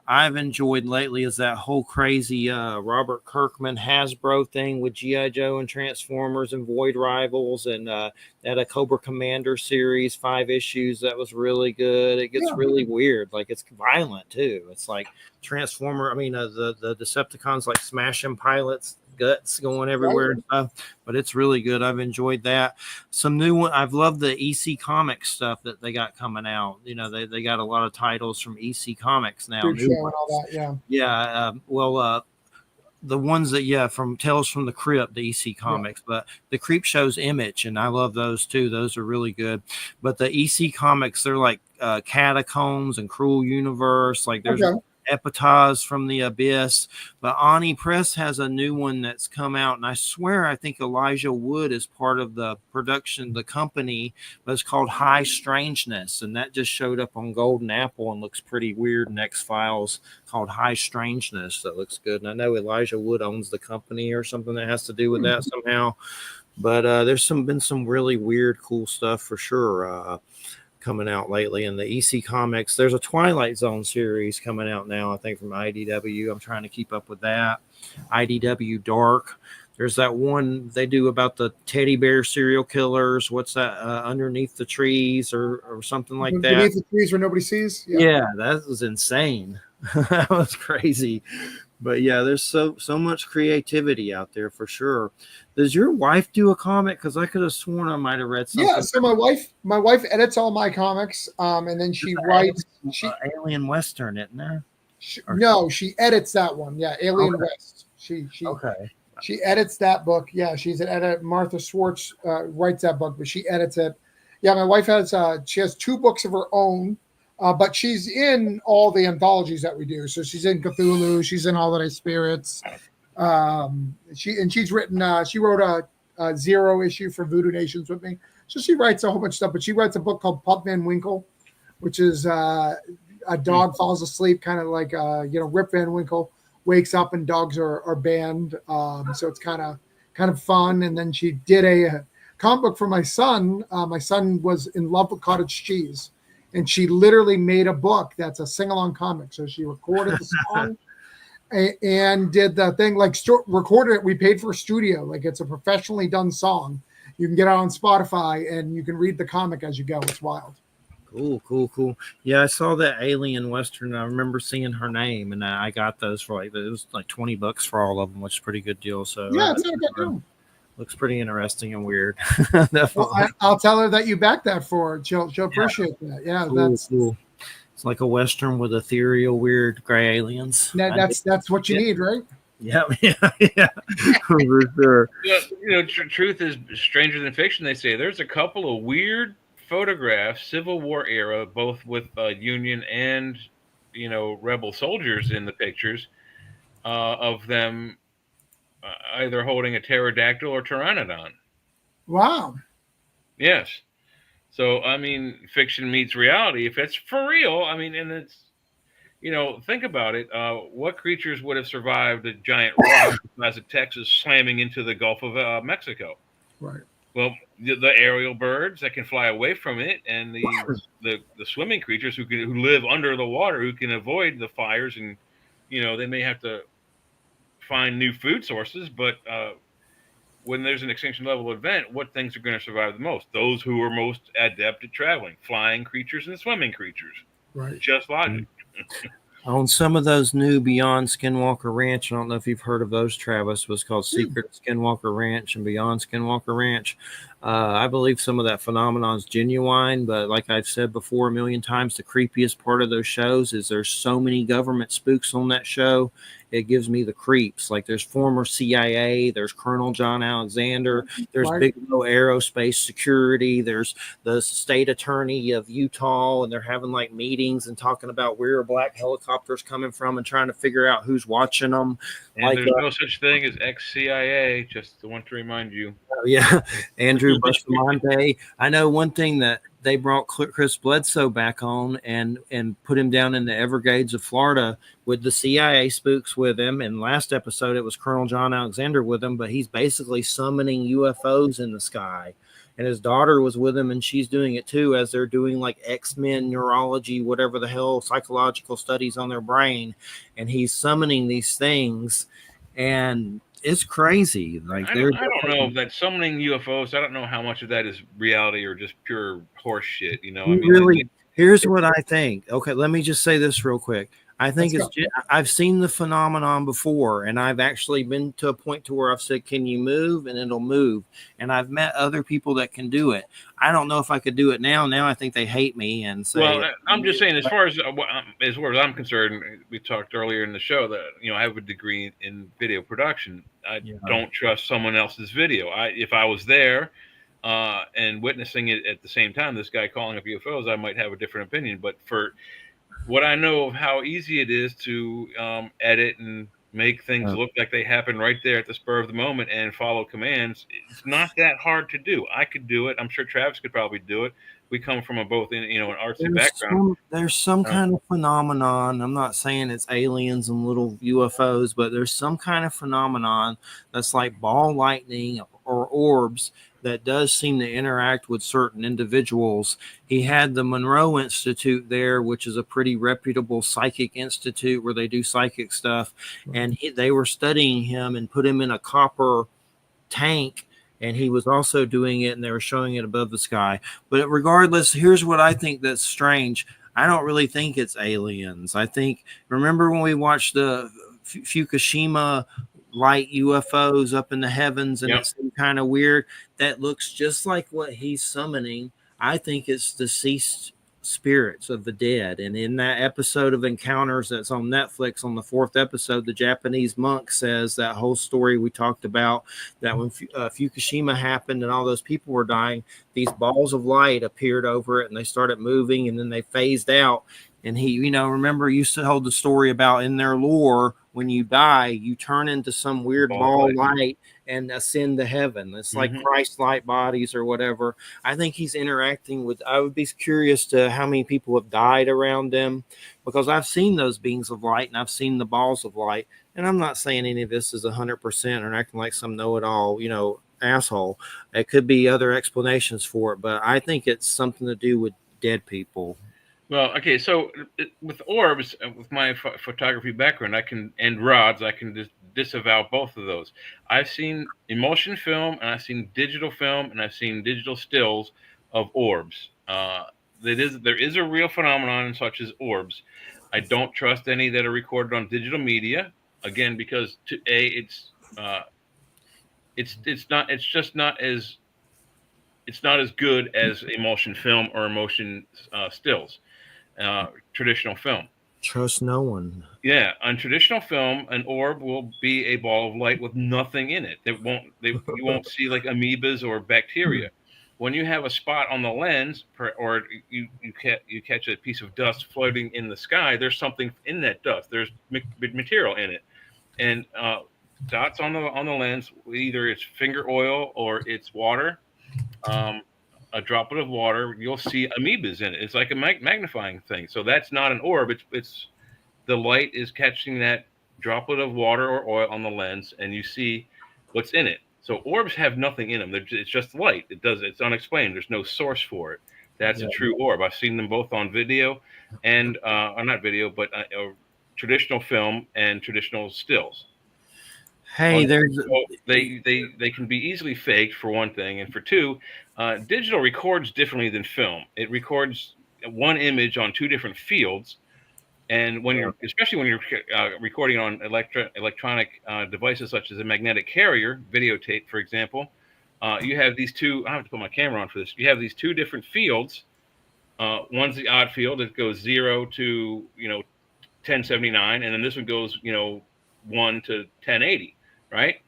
I've enjoyed lately is that whole crazy Robert Kirkman Hasbro thing with G.I. Joe and Transformers and Void Rivals and that a Cobra Commander series, 5 issues. That was really good. It gets really weird. Like it's violent too. It's like the Decepticons like smashing pilots guts going everywhere and stuff. But it's really good. I've enjoyed that. Some new one. I've loved the EC Comics stuff that they got coming out. You know, they got a lot of titles from EC Comics now. Creep Show and all that. Yeah. Yeah. The ones that, from Tales from the Crypt, the EC Comics, but the Creep Show's Image, and I love those too. Those are really good. But the EC Comics, they're like Catacombs and Cruel Universe. Like there's Epitaph from the Abyss. But Ani Press has a new one that's come out, and I swear I think Elijah Wood is part of the production, the company, but it's called High Strangeness, and that just showed up on Golden Apple and looks pretty weird in X-Files, called High Strangeness. That looks good, and I know Elijah Wood owns the company or something that has to do with that somehow. But there's been some really weird, cool stuff for sure coming out lately in the EC Comics. There's a Twilight Zone series coming out now, I think, from IDW. I'm trying to keep up with that. IDW Dark. There's that one they do about the teddy bear serial killers. What's that? Underneath the Trees or something like that. Beneath the Trees Where Nobody Sees. Yeah, that was insane. That was crazy. But yeah, there's so much creativity out there for sure. Does your wife do a comic? Because I could have sworn I might have read something. Yeah, so my wife edits all my comics, and then she writes. Alien Western, isn't there? No, she edits that one. Yeah, Alien West. She edits that book. Yeah, she's an editor. Martha Schwartz writes that book, but she edits it. Yeah, my wife has she has 2 books of her own. But she's in all the anthologies that we do. So she's in Cthulhu. She's in Holiday Spirits. She's written. She wrote a 0 issue for Voodoo Nations with me. So she writes a whole bunch of stuff. But she writes a book called Pup Van Winkle, which is a dog falls asleep, kind of like Rip Van Winkle wakes up and dogs are banned. So it's kind of fun. And then she did a comic book for my son. My son was in love with cottage cheese. And she literally made a book that's a sing-along comic. So she recorded the song and did the thing, like recorded it. We paid for a studio. Like it's a professionally done song. You can get it on Spotify and you can read the comic as you go. It's wild. Cool. Yeah, I saw that Alien Western. I remember seeing her name, and I got those for it was like $20 for all of them, which is a pretty good deal. So yeah, it's not a bad deal. Looks pretty interesting and weird. Well, I'll tell her that you backed that for her. She'll appreciate that. Yeah, that's cool. It's like a Western with ethereal, weird gray aliens. That's what you need, right? Yeah, for sure. Yeah, truth is stranger than fiction. They say there's a couple of weird photographs, Civil War era, both with Union and rebel soldiers in the pictures of them. Either holding a pterodactyl or pteranodon. Wow. Yes. So, I mean, fiction meets reality. If it's for real, I mean, and it's, think about it. What creatures would have survived a giant rock the size of Texas slamming into the Gulf of Mexico? Right. Well, the aerial birds that can fly away from it, and the swimming creatures who live under the water, who can avoid the fires, and they may have to find new food sources, but when there's an extinction level event, what things are going to survive the most? Those who are most adept at traveling, flying creatures and swimming creatures. Right. Just logic. On some of those new Beyond Skinwalker Ranch, I don't know if you've heard of those, Travis, was called Secret Skinwalker Ranch and Beyond Skinwalker Ranch. I believe some of that phenomenon is genuine, but like I've said before a million times, the creepiest part of those shows is there's so many government spooks on that show. It gives me the creeps. Like there's former CIA, there's Colonel John Alexander, there's Bigelow Aerospace Security, there's the state attorney of Utah, and they're having like meetings and talking about where black helicopters coming from and trying to figure out who's watching them. And like, there's no such thing as ex-CIA, just want to remind you. Yeah, Andrew Bustamante. I know one thing that they brought Chris Bledsoe back on and put him down in the Everglades of Florida with the CIA spooks with him. And last episode, it was Colonel John Alexander with him, but he's basically summoning UFOs in the sky. And his daughter was with him, and she's doing it too, as they're doing like X-Men neurology, whatever the hell, psychological studies on their brain. And he's summoning these things, and it's crazy. Like I don't know that summoning UFOs. I don't know how much of that is reality or just pure horse shit. I mean, really, here's what I think. Okay, let me just say this real quick. I think Let's I've seen the phenomenon before, and I've actually been to a point to where I've said, "Can you move?" and it'll move. And I've met other people that can do it. I don't know if I could do it now. Now I think they hate me and say, Well, I'm just saying, as far as I'm concerned, we talked earlier in the show that I have a degree in video production. I don't trust someone else's video. If I was there and witnessing it at the same time, this guy calling up UFOs, I might have a different opinion. But for what I know of how easy it is to edit and make things look like they happen right there at the spur of the moment and follow commands, it's not that hard to do. I could do it. I'm sure Travis could probably do it. We come from both an artsy background. There's some kind of phenomenon. I'm not saying it's aliens and little UFOs, but there's some kind of phenomenon that's like ball lightning or orbs that does seem to interact with certain individuals. He had the Monroe Institute there, which is a pretty reputable psychic institute where they do psychic stuff. And they were studying him and put him in a copper tank, and he was also doing it, and they were showing it above the sky. But regardless, here's what I think that's strange. I don't really think it's aliens. I think, remember when we watched the Fukushima light UFOs up in the heavens, and it's kind of weird? That looks just like what he's summoning. I think it's deceased spirits of the dead. And in that episode of Encounters that's on Netflix, on the 4th episode, the Japanese monk says that whole story we talked about, that when Fukushima happened and all those people were dying, these balls of light appeared over it and they started moving and then they phased out. And he, remember, used to hold the story about in their lore, when you die, you turn into some weird ball of light and ascend to heaven. It's like Christ-like bodies or whatever. I think he's interacting with, I would be curious to how many people have died around them, because I've seen those beings of light and I've seen the balls of light. And I'm not saying any of this is 100% or acting like some know-it-all, asshole. It could be other explanations for it, but I think it's something to do with dead people. Well, okay, so with orbs, with my photography background, and rods, I can disavow both of those. I've seen emulsion film, and I've seen digital film, and I've seen digital stills of orbs. There is a real phenomenon such as orbs. I don't trust any that are recorded on digital media, again, because it's not as good as emulsion film or emulsion stills. Traditional film. Trust no one. Yeah, on traditional film, an orb will be a ball of light with nothing in it. You won't see like amoebas or bacteria. When you have a spot on the lens, or you catch a piece of dust floating in the sky, there's something in that dust. There's material in it, and dots on the lens, either it's finger oil or it's water. A droplet of water, you'll see amoebas in it. It's like a magnifying thing. So that's not an orb. It's the light is catching that droplet of water or oil on the lens, and you see what's in it. So orbs have nothing in them. It's just light. It's unexplained. There's no source for it. That's a true orb. I've seen them both on video and or not video, but traditional film and traditional stills. Hey, they can be easily faked, for one thing, and for two, digital records differently than film. It records one image on two different fields, and especially when you're recording on electronic devices such as a magnetic carrier, videotape, for example, you have these two. I have to put my camera on for this. You have these two different fields. One's the odd field; it goes 0 to 1079, and then this one goes 1 to 1080. Right?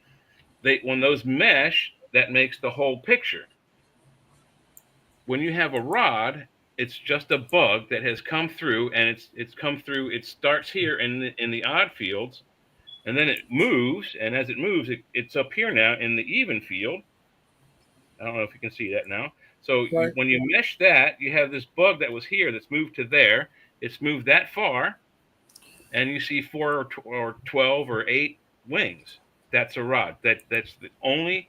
When those mesh, that makes the whole picture. When you have a rod, it's just a bug that has come through, and it's come through. It starts here in the odd fields, and then it moves, and as it moves, it's up here now in the even field. I don't know if you can see that now. So when you mesh that, you have this bug that was here that's moved to there. It's moved that far, and you see 4 or 12 or 8 wings. That's a rod. That's the only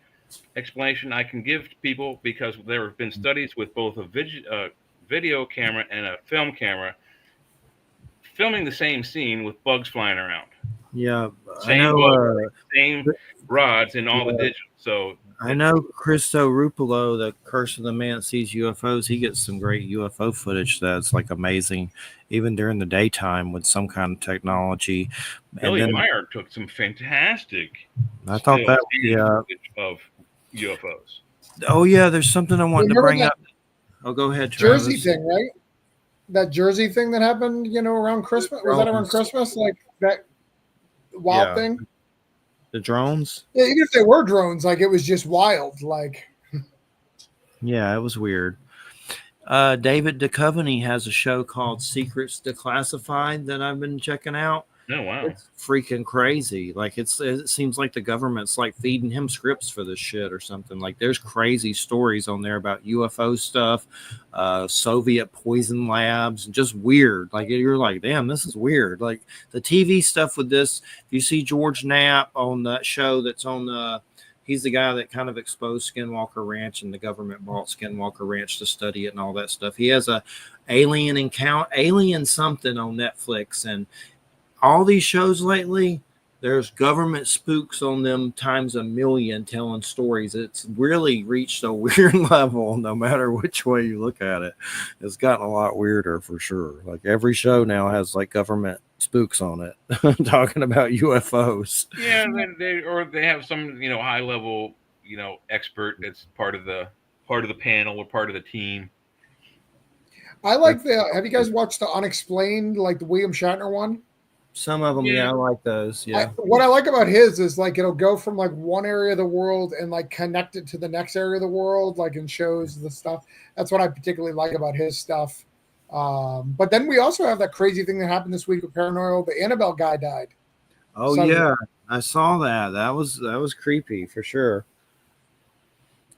explanation I can give to people, because there have been studies with both a video camera and a film camera filming the same scene with bugs flying around. Yeah, same rods in all the digital. So I know Christo Rupolo, the Curse of the Man That Sees UFOs, he gets some great UFO footage that's like amazing, even during the daytime with some kind of technology. And Billy then Meyer took some fantastic I thought that, footage of UFOs. oh yeah, there's something I wanted to Remember bring that up. Oh, go ahead, Jersey Travis. thing, right? That Jersey thing that happened, around Christmas. Was that around Christmas? Like that wild thing? The drones? Yeah, even if they were drones, like it was just wild. Like, Yeah, it was weird. David Duchovny has a show called Secrets Declassified that I've been checking out. Oh wow. It's freaking crazy. Like it seems like the government's like feeding him scripts for this shit or something. Like there's crazy stories on there about UFO stuff, Soviet poison labs, and just weird. Like you're like, damn, this is weird. Like the TV stuff with this. If you see George Knapp on that show that's on he's the guy that kind of exposed Skinwalker Ranch, and the government bought Skinwalker Ranch to study it and all that stuff. He has a alien something on Netflix, and all these shows lately, there's government spooks on them times a million telling stories. It's really reached a weird level, no matter which way you look at it. It's gotten a lot weirder for sure. Like every show now has like government spooks on it talking about UFOs. Yeah, they have some high level expert that's part of the panel or part of the team. I like have you guys watched the Unexplained, like the William Shatner one? Some of them, yeah, I like those. Yeah. What I like about his is like it'll go from like one area of the world and like connect it to the next area of the world, like and shows the stuff. That's what I particularly like about his stuff. But then we also have that crazy thing that happened this week with Paranormal. The Annabelle guy died. Oh yeah, I saw that. That was creepy for sure.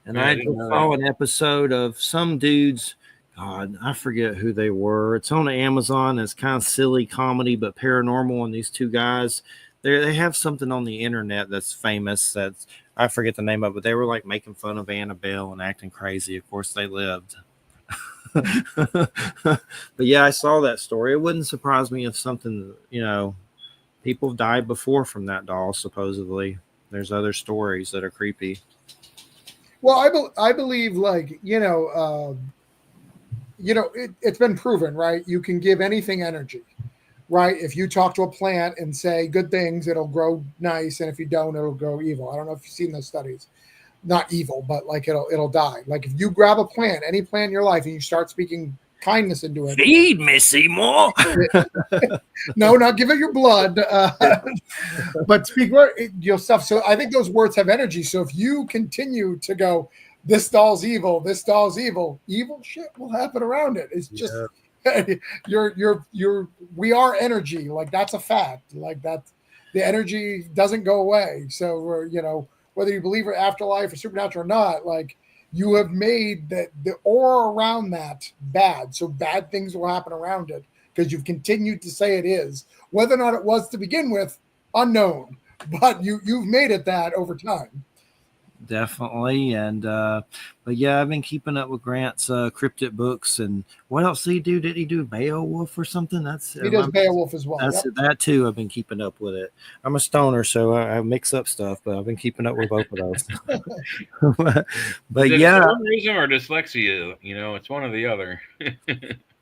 And Yeah, I saw an episode of some dudes. God, I forget who they were. It's on Amazon. It's kind of silly comedy, but paranormal. And these two guys, they have something on the internet that's famous. That's I forget the name of it. But they were like making fun of Annabelle and acting crazy. Of course, they lived. But yeah, I saw that story. It wouldn't surprise me if something, people have died before from that doll. Supposedly, there's other stories that are creepy. Well, I believe like it's been proven, right? You can give anything energy, right? If you talk to a plant and say good things, it'll grow nice, and if you don't, it'll grow evil. I don't know if you've seen those studies. Not evil, but like it'll die. Like if you grab a plant, any plant in your life, and you start speaking kindness into it, feed me, Seymour. No, not give it your blood, but speak your stuff. So I think those words have energy. So if you continue to go, this doll's evil, evil shit will happen around it. It's just we are energy. Like that's a fact. Like that, the energy doesn't go away. So we're whether you believe in afterlife or supernatural or not, like you have made the aura around that bad. So bad things will happen around it because you've continued to say it is. Whether or not it was to begin with, unknown. But you've made it that over time. Definitely. And but yeah, I've been keeping up with Grant's cryptid books. And what else did he do? Did he do Beowulf or something? He does Beowulf as well. That's that too. I've been keeping up with it. I'm a stoner, so I mix up stuff, but I've been keeping up with both of those. But yeah, terrorism or dyslexia, it's one or the other.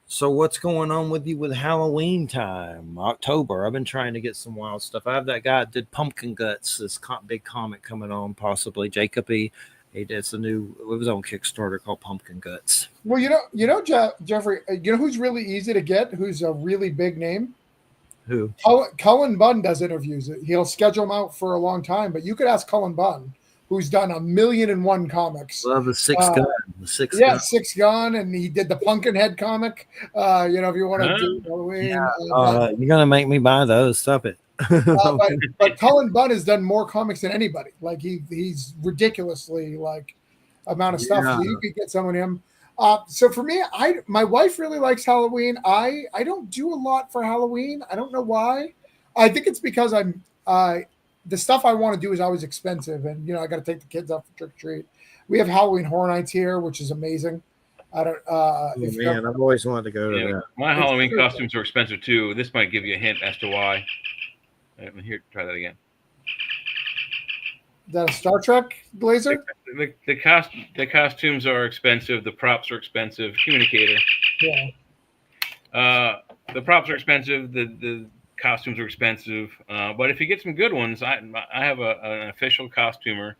So what's going on with you with Halloween time, October? I've been trying to get some wild stuff. I have that guy that did Pumpkin Guts, this big comic coming on, possibly Jacob E. It's it was on Kickstarter called Pumpkin Guts. Well, Jeffrey, who's really easy to get? Who's a really big name? Who? Cullen Bunn does interviews. He'll schedule them out for a long time, but you could ask Cullen Bunn, who's done 1,000,001 comics. Love the Six Gun. Six Gun, and he did the Pumpkinhead comic. If you want to do Halloween. You're gonna make me buy those. Stop it. But Cullen Bunn has done more comics than anybody. Like he's ridiculously like amount of stuff. So you could get some of him. So for me, my wife really likes Halloween. I don't do a lot for Halloween. I don't know why. I think it's because I'm the stuff I want to do is always expensive, and I got to take the kids out for trick or treat. We have Halloween Horror Nights here, which is amazing. I don't. I've always wanted to go to that. My Halloween costumes are expensive too. This might give you a hint as to why. Here, try that again. that a Star Trek blazer? The costumes are expensive. The props are expensive. Communicator. Yeah. The props are expensive. The costumes are expensive. But if you get some good ones, I have an official costumer.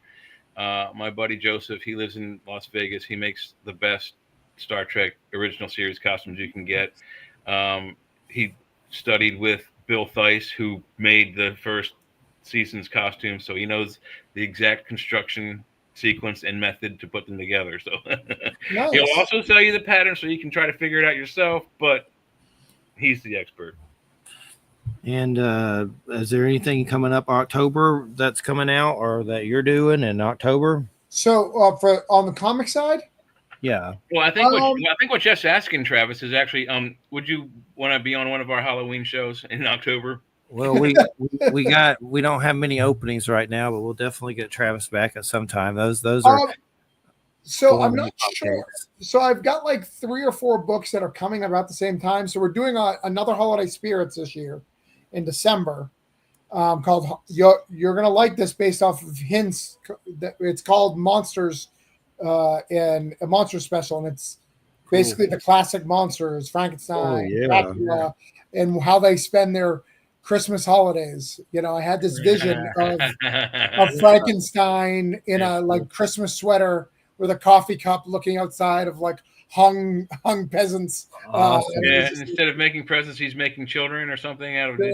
My buddy Joseph. He lives in Las Vegas. He makes the best Star Trek original series costumes you can get. He studied with Bill Theiss, who made the first season's costume, so he knows the exact construction sequence and method to put them together. So Nice. he'll also tell you the pattern so you can try to figure it out yourself, but he's the expert. And is there anything coming up October that's coming out or that you're doing in October? So for on the comic side, Yeah. Well, I think what Jeff's asking, Travis, is actually, would you want to be on one of our Halloween shows in October? Well, we don't have many openings right now, but we'll definitely get Travis back at some time. Those are. So I'm not sure. So I've got like 3 or 4 books that are coming about the same time. So we're doing another Holiday Spirits this year in December, called You're Gonna Like This, based off of hints. It's called Monsters, and a monster special, and it's basically the classic monsters, Frankenstein, Dracula, and how they spend their Christmas holidays. You know, I had this vision of Frankenstein in a like Christmas sweater with a coffee cup looking outside of like hung peasants. Instead of making presents, he's making children or something out of it.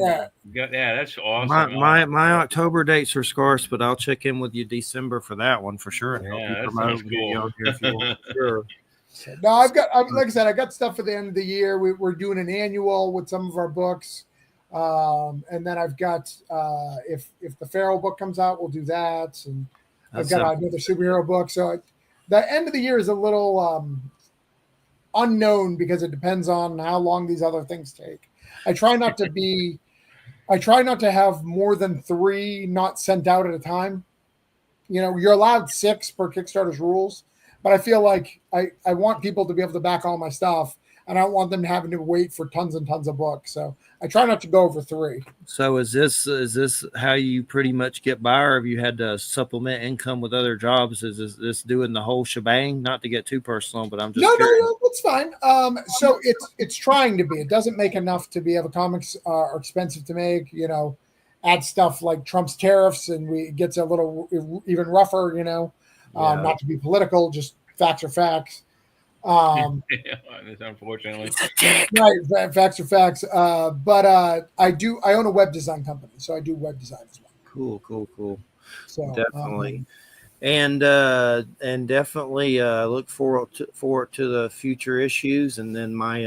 Yeah, that's awesome. My October dates are scarce, but I'll check in with you December for that one for sure. Yeah, that sounds cool. If you want. Sure. No, like I said, I got stuff for the end of the year. We're doing an annual with some of our books. And then I've got if the Pharaoh book comes out, we'll do that. And I've got another superhero book. So the end of the year is a little unknown because it depends on how long these other things take. I try not to have more than 3 not sent out at a time. You know, you're allowed 6 per Kickstarter's rules, but I feel like I want people to be able to back all my stuff, and I don't want them having to wait for tons and tons of books. So I try not to go over 3. So is this how you pretty much get by, or have you had to supplement income with other jobs? Is this doing the whole shebang? Not to get too personal, but I'm just no, that's fine. So it's trying to be. It doesn't make enough to be able. Comics are expensive to make. You know, add stuff like Trump's tariffs, and it gets a little even rougher. You know, not to be political, just facts are facts. Unfortunately, right, facts are facts. But I own a web design company, so I do web design as well. Cool. So definitely, and definitely look forward to the future issues, and then my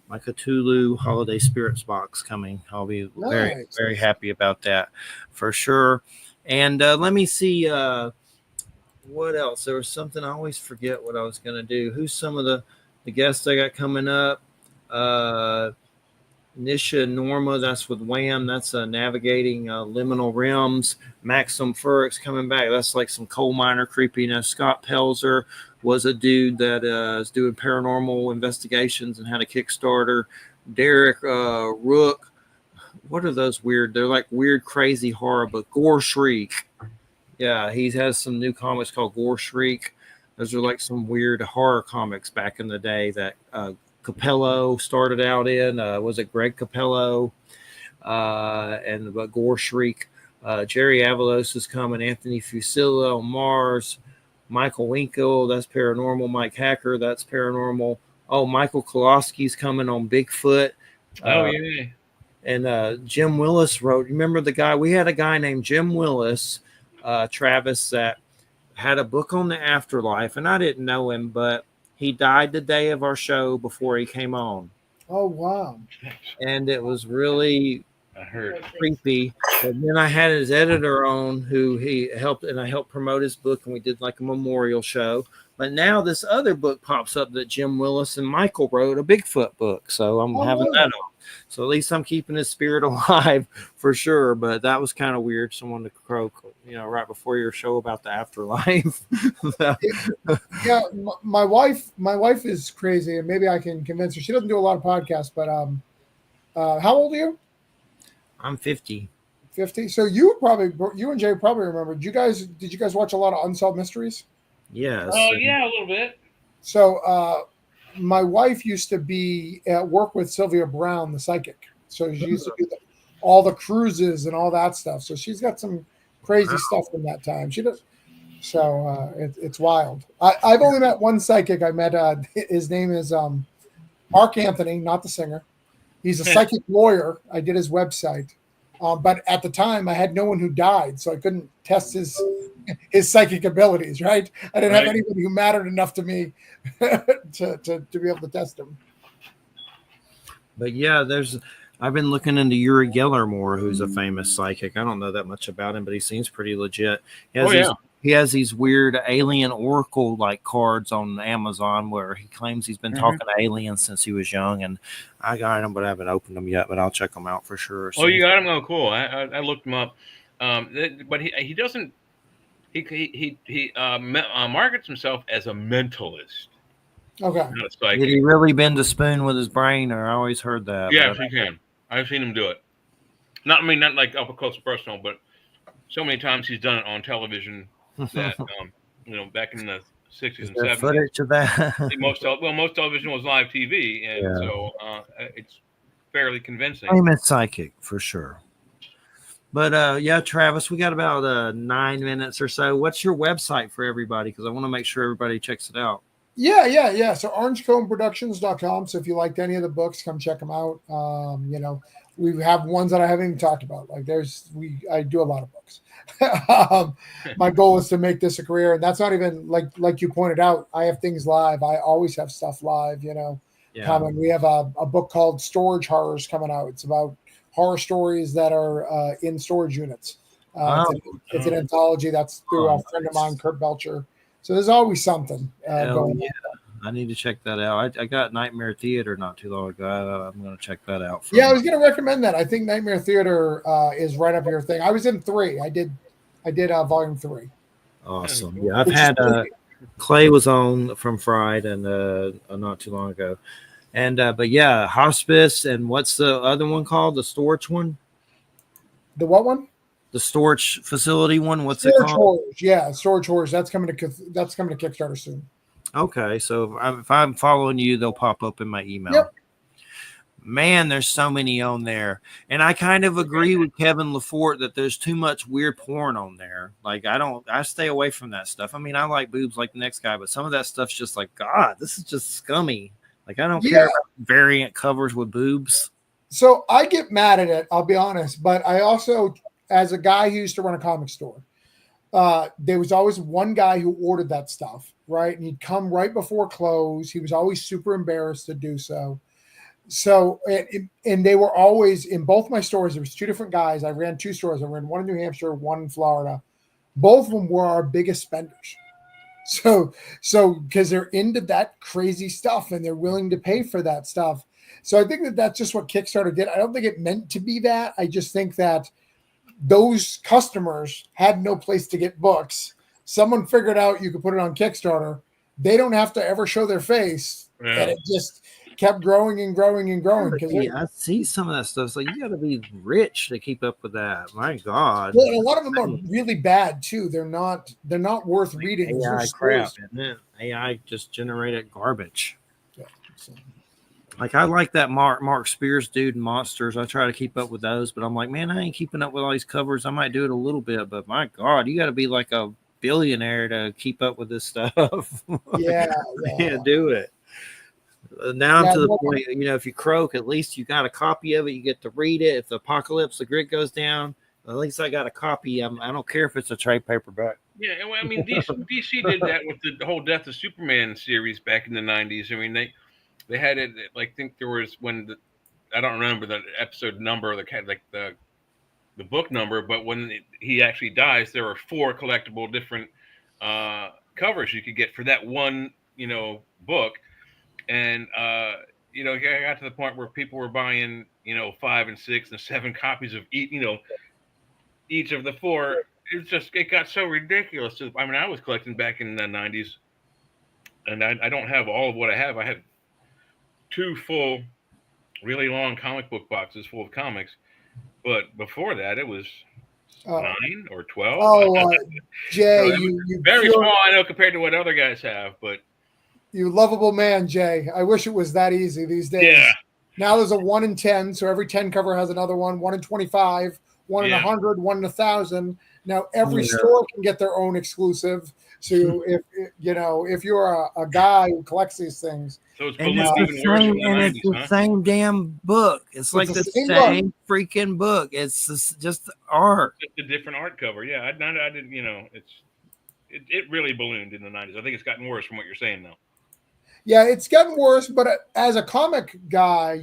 Cthulhu Holiday Spirits box coming. I'll be very happy about that for sure. And let me see. What else? There was something I always forget what I was going to do. Who's some of the guests I got coming up? Nisha Norma, that's with Wham. That's navigating liminal realms. Maxim Furrick's coming back. That's like some coal miner creepiness. Scott Pelzer was a dude that is doing paranormal investigations and had a Kickstarter. Derek Rook. What are those weird? They're like weird, crazy horror, but Gore Shriek. Yeah, he has some new comics called Gore Shriek. Those are like some weird horror comics back in the day that Capello started out in. Was it Greg Capello? But Gore Shriek. Jerry Avalos is coming. Anthony Fusilla on Mars. Michael Winkle, that's paranormal. Mike Hacker, that's paranormal. Oh, Michael Koloski's coming on Bigfoot. Yeah. And Jim Willis wrote. Remember the guy? We had a guy named Jim Willis. Travis, that had a book on the afterlife, and I didn't know him, but he died the day of our show before he came on. Oh wow! And it was really creepy. And then I had his editor on, who he helped, and I helped promote his book, and we did like a memorial show. But now this other book pops up that Jim Willis and Michael wrote, a Bigfoot book. So I'm having that on. So at least I'm keeping his spirit alive for sure. But that was kind of weird. Someone to croak, right before your show about the afterlife. Yeah, my wife is crazy, and maybe I can convince her. She doesn't do a lot of podcasts, but how old are you? I'm 50. 50. So you and Jay probably remember. Did you guys watch a lot of Unsolved Mysteries? Yes. Oh yeah, a little bit. So my wife used to be at work with Sylvia Brown, the psychic. So she used to do all the cruises and all that stuff. So she's got some crazy stuff from that time. She does. So it's wild. I've only met one psychic. I met his name is Mark Anthony, not the singer. He's a psychic lawyer. I did his website, but at the time I had no one who died, so I couldn't test his psychic abilities. Right? I didn't have anybody who mattered enough to me to be able to test him. But yeah, I've been looking into Uri Geller more, who's a famous psychic. I don't know that much about him, but he seems pretty legit. He has these weird alien oracle like cards on Amazon where he claims he's been talking to aliens since he was young, and I got them, but I haven't opened them yet. But I'll check them out for sure. Oh, you got them? Oh, cool. I looked them up, but he doesn't. He markets himself as a mentalist. Okay. Did he really bend a spoon with his brain? Or I always heard that. Yeah, he can. I've seen him do it. Not like up close and personal, but so many times he's done it on television that back in the 60s and 70s. Footage of that. most television was live TV, and so it's fairly convincing. Famous psychic for sure. But yeah, Travis, we got about 9 minutes or so. What's your website for everybody? Because I want to make sure everybody checks it out. Yeah. So orangeconeproductions.com. So if you liked any of the books, come check them out. We have ones that I haven't even talked about. Like I do a lot of books. My goal is to make this a career, and that's not even like you pointed out. I have things live. I always have stuff live. Coming. We have a book called Storage Horrors coming out. It's about horror stories that are in storage units. It's an anthology that's through a friend of mine, Kurt Belcher. So there's always something going on. I need to check that out. I got Nightmare Theater not too long ago. I'm going to check that out. I was going to recommend that. I think Nightmare Theater is right up your thing. I was in 3. I did volume 3. Awesome. Yeah, I've had Clay was on from Fried and not too long ago. And but yeah, Hospice, and what's the other one called? The storage one? The what one? The storage facility one. What's Storage it called? Horrors. Yeah, Storage Horrors. That's coming to Kickstarter soon. Okay, so if I'm following you, they'll pop up in my email. Yep. Man, there's so many on there, and I kind of agree with Kevin Lafort that there's too much weird porn on there. Like I stay away from that stuff. I mean, I like boobs like the next guy, but some of that stuff's just like, God, this is just scummy. Like I don't care about variant covers with boobs. So I get mad at it. I'll be honest, but I also, as a guy who used to run a comic store, there was always one guy who ordered that stuff, right? And he'd come right before close. He was always super embarrassed to do so. So, and they were always in both my stores. There was 2 different guys. I ran 2 stores. I ran one in New Hampshire, one in Florida. Both of them were our biggest spenders. So because they're into that crazy stuff and they're willing to pay for that stuff. So I think that that's just what Kickstarter did. I don't think it meant to be that. I just think that those customers had no place to get books. Someone figured out you could put it on Kickstarter. They don't have to ever show their face. Yeah. And it just kept growing and growing and growing. I see some of that stuff. It's like, you got to be rich to keep up with that. My God. Well, and a lot of them are really bad too. They're not worth reading. AI crap, isn't it? AI just generated garbage. Yeah. Like I like that Mark Spears dude and Monsters. I try to keep up with those, but I'm like, man, I ain't keeping up with all these covers. I might do it a little bit, but my God, you got to be like a billionaire to keep up with this stuff. Yeah. Do it. Now I'm to the point, if you croak, at least you got a copy of it. You get to read it. If the apocalypse, the grid goes down, at least I got a copy. I don't care if it's a trade paperback. Yeah, well, I mean, DC did that with the whole Death of Superman series back in the 90s. I mean, they had it, like, I think there was I don't remember the episode number, the book number, but when he actually dies, there are 4 collectible different covers you could get for that one, book. And, I got to the point where people were buying, 5 and 6 and 7 copies of each of the 4. It got so ridiculous. I mean, I was collecting back in the 90s, and I don't have all of what I have. I have 2 full, really long comic book boxes full of comics. but before that, it was Oh, 9 or 12. oh, So Jay, it was you very pure, small, I know, compared to what other guys have, but you lovable man, Jay. I wish it was that easy these yeah, days. Now there's a 1 in 10, so every 10 cover has another one. 1 in 25, 1 in yeah. 100, 1 in 1,000. Now every Yeah. store can get their own exclusive. So if you're a guy who collects these things, So it's And ballooned it's the even worse same, from the and it's 90s, the huh? same damn book. It's like the the same book. same freaking book. It's just art. Just a different art cover. Yeah, I didn't, it really ballooned in the 90s. I think it's gotten worse from what you're saying now. Yeah, it's gotten worse. But as a comic guy,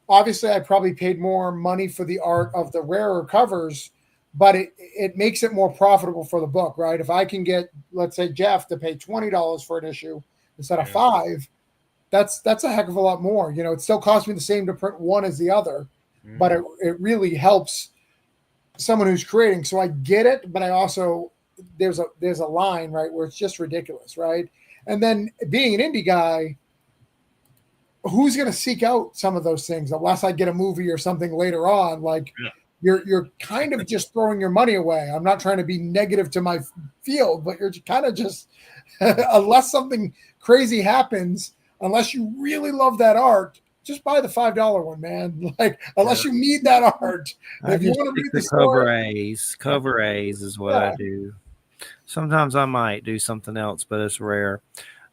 obviously I probably paid more money for the art of the rarer covers, but it makes it more profitable for the book, right? If I can get, let's say, Jeff to pay $20 for an issue instead of Yeah. 5, that's a heck of a lot more. It still costs me the same to print one as the other, but it really helps someone who's creating. So I get it, but I also there's a line, right, where it's just ridiculous, right? And then being an indie guy, who's going to seek out some of those things unless I get a movie or something later on? Like Yeah. you're kind of just throwing your money away. I'm not trying to be negative to my field, but you're kind of just unless something crazy happens, unless you really love that art, just buy the $5 one, man. Like unless you need that art. I If you just want to pick read the the cover story, A's. Cover A's is what I yeah. do. Sometimes I might do something else, but it's rare.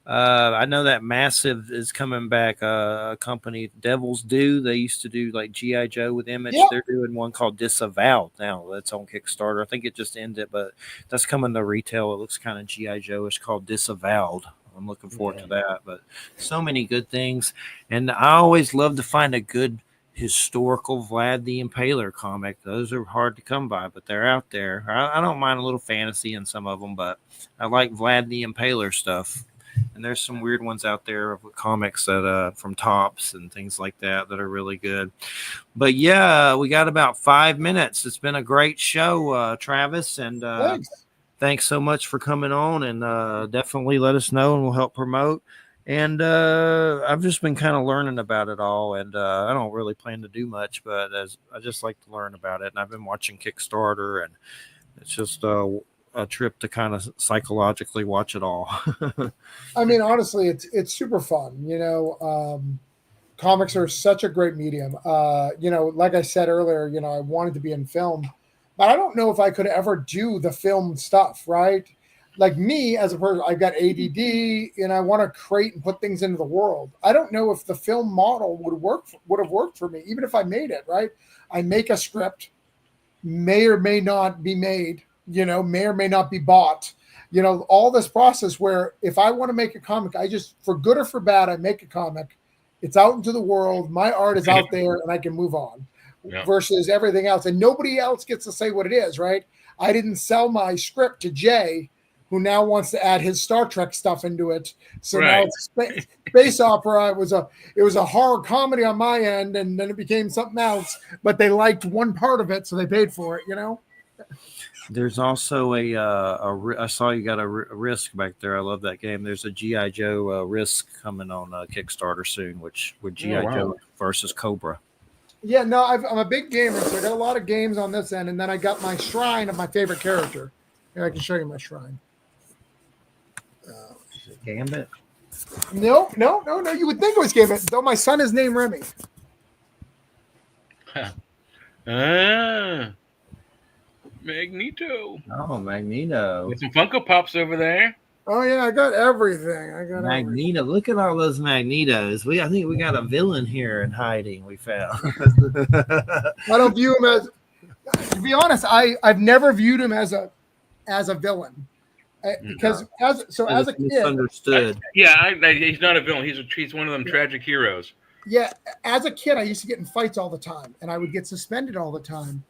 I know that Massive is coming back. A company, Devil's Due. They used to do like GI Joe with Image. Yeah. They're doing one called Disavowed now. That's on Kickstarter. I think it just ended, but that's coming to retail. It looks kind of GI Joe. It's called Disavowed. I'm looking forward to that. But so many good things, and I always love to find a good historical Vlad the Impaler comic. Those are hard to come by, but they're out there. I don't mind a little fantasy in some of them, but I like Vlad the Impaler stuff. And there's some weird ones out there of comics that from Tops and things like that are really good. But yeah, we got about 5 minutes. It's been a great show, Travis, and thanks so much for coming on. And definitely let us know, and we'll help promote. And I've just been kind of learning about it all, and I don't really plan to do much, but I just like to learn about it. And I've been watching Kickstarter, and it's just a trip to kind of psychologically watch it all. I mean, honestly, it's super fun. Comics are such a great medium. Like I said earlier, I wanted to be in film, but I don't know if I could ever do the film stuff, right? Like me as a person, I've got ADD and I want to create and put things into the world. I don't know if the film model would have worked for me, even if I made it, right? I make a script, may or may not be made, may or may not be bought. All this process where if I want to make a comic, I just, for good or for bad, I make a comic. It's out into the world. My art is out there and I can move on versus everything else. And nobody else gets to say what it is, right? I didn't sell my script to Jay, who now wants to add his Star Trek stuff into it. So now it's space opera. It was a horror comedy on my end, and then it became something else. But they liked one part of it, so they paid for it. There's also I saw you got a Risk back there. I love that game. There's a GI Joe Risk coming on Kickstarter soon, with GI Joe versus Cobra. Yeah, no, I'm a big gamer, so I got a lot of games on this end, and then I got my shrine of my favorite character. Here, I can show you my shrine. Gambit? No. You would think it was Gambit, though my son is named Remy. Magneto. Oh, Magneto. With some Funko Pops over there. Oh yeah, I got everything. Magneto. Look at all those Magnetos. I think we got a villain here in hiding. We found. I don't view him as. To be honest, I've never viewed him as a villain. Because as a kid, misunderstood. He's not a villain. He's one of them tragic heroes. Yeah, as a kid, I used to get in fights all the time, and I would get suspended all the time.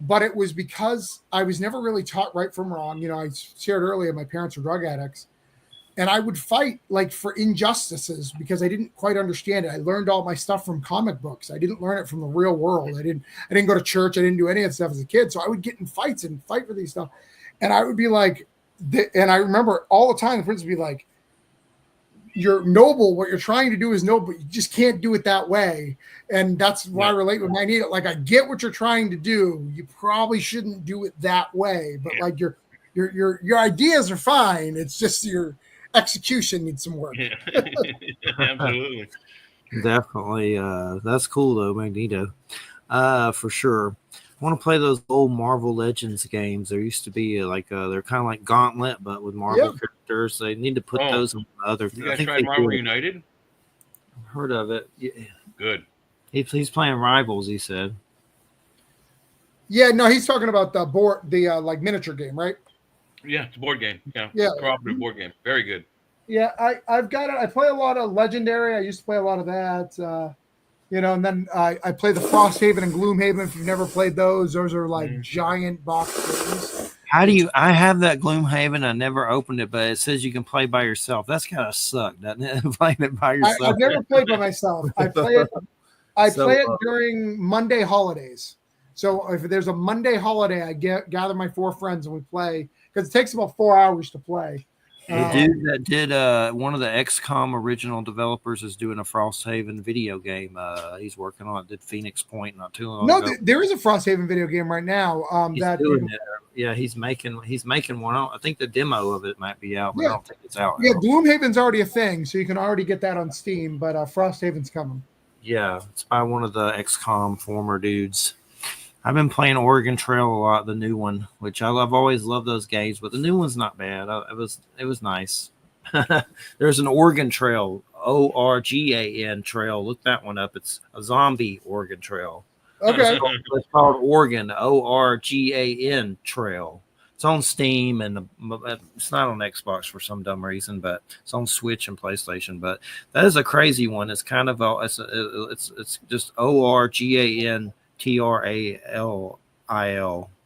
But it was because I was never really taught right from wrong. I shared earlier my parents were drug addicts, and I would fight like for injustices because I didn't quite understand it. I learned all my stuff from comic books. I didn't learn it from the real world. I didn't go to church. I didn't do any of that stuff as a kid. So I would get in fights and fight for these stuff, and I would be like. And I remember all the time the prince would be like, you're noble. What you're trying to do is noble, but you just can't do it that way. And that's why I relate with Magneto. Like, I get what you're trying to do. You probably shouldn't do it that way, but like your ideas are fine. It's just your execution needs some work. Yeah. Absolutely. Definitely. That's cool though, Magneto. For sure. I want to play those old Marvel Legends games. There used to be they're kind of like Gauntlet, but with Marvel characters. They need to put those in other. You guys tried Marvel United? I've heard of it. Yeah. Good. He's playing Rivals. He said. Yeah, no, he's talking about the board, like miniature game, right? Yeah, it's a board game. Yeah, cooperative board game. Very good. Yeah, I've got it. I play a lot of Legendary. I used to play a lot of that. And then I play the Frosthaven and Gloomhaven. If you've never played those are like giant box games. I have that Gloomhaven. I never opened it, but it says you can play by yourself. That's kind of suck, doesn't it? Playing it by yourself. I've never played by myself. I play it during Monday holidays. So if there's a Monday holiday, I gather my 4 friends and we play, because it takes about 4 hours to play. The dude that did one of the XCOM original developers is doing a Frosthaven video game. He's working on it. Did Phoenix Point not too long ago. There is a Frosthaven video game right now. He's making one. I think the demo of it might be out, but I don't think it's out. Yeah, Gloomhaven's already a thing, so you can already get that on Steam. But Frosthaven's coming. Yeah, it's by one of the XCOM former dudes. I've been playing Oregon Trail a lot, the new one, which I've always loved those games, but the new one's not bad. It was nice. There's an Oregon Trail, Organ Trail. Look that one up. It's a zombie Oregon Trail. Okay. It's called Oregon, Organ Trail. It's on Steam, and it's not on Xbox for some dumb reason, but it's on Switch and PlayStation. But that is a crazy one. It's kind of it's just Organ Trail.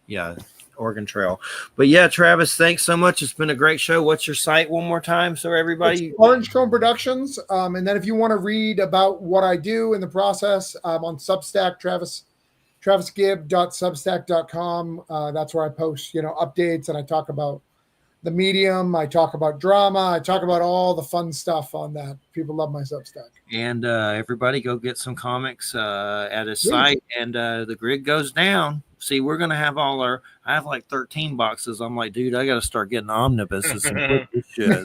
Yeah, Oregon Trail. But yeah, Travis, thanks so much. It's been a great show. What's your site one more time so everybody? It's Orange Cone Productions. And then if you want to read about what I do in the process, I'm on Substack, travisgibb.substack.com. That's where I post, updates, and I talk about the medium. I talk about drama. I talk about all the fun stuff on that. People love my Substack. And everybody go get some comics at his site. And the grid goes down. See, we're going to have I have like 13 boxes. I'm like, dude, I got to start getting omnibuses and put this shit.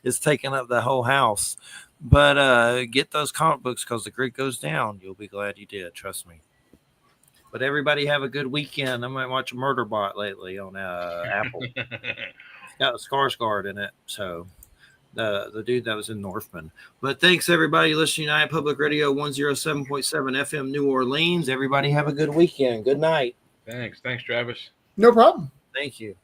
It's taking up the whole house. But get those comic books, because the grid goes down. You'll be glad you did. Trust me. But everybody have a good weekend. I might watch Murderbot lately on Apple. It's got a Skarsgård in it. So the dude that was in Northman. But thanks, everybody, listening to United Public Radio 107.7 FM New Orleans. Everybody have a good weekend. Good night. Thanks, Travis. No problem. Thank you.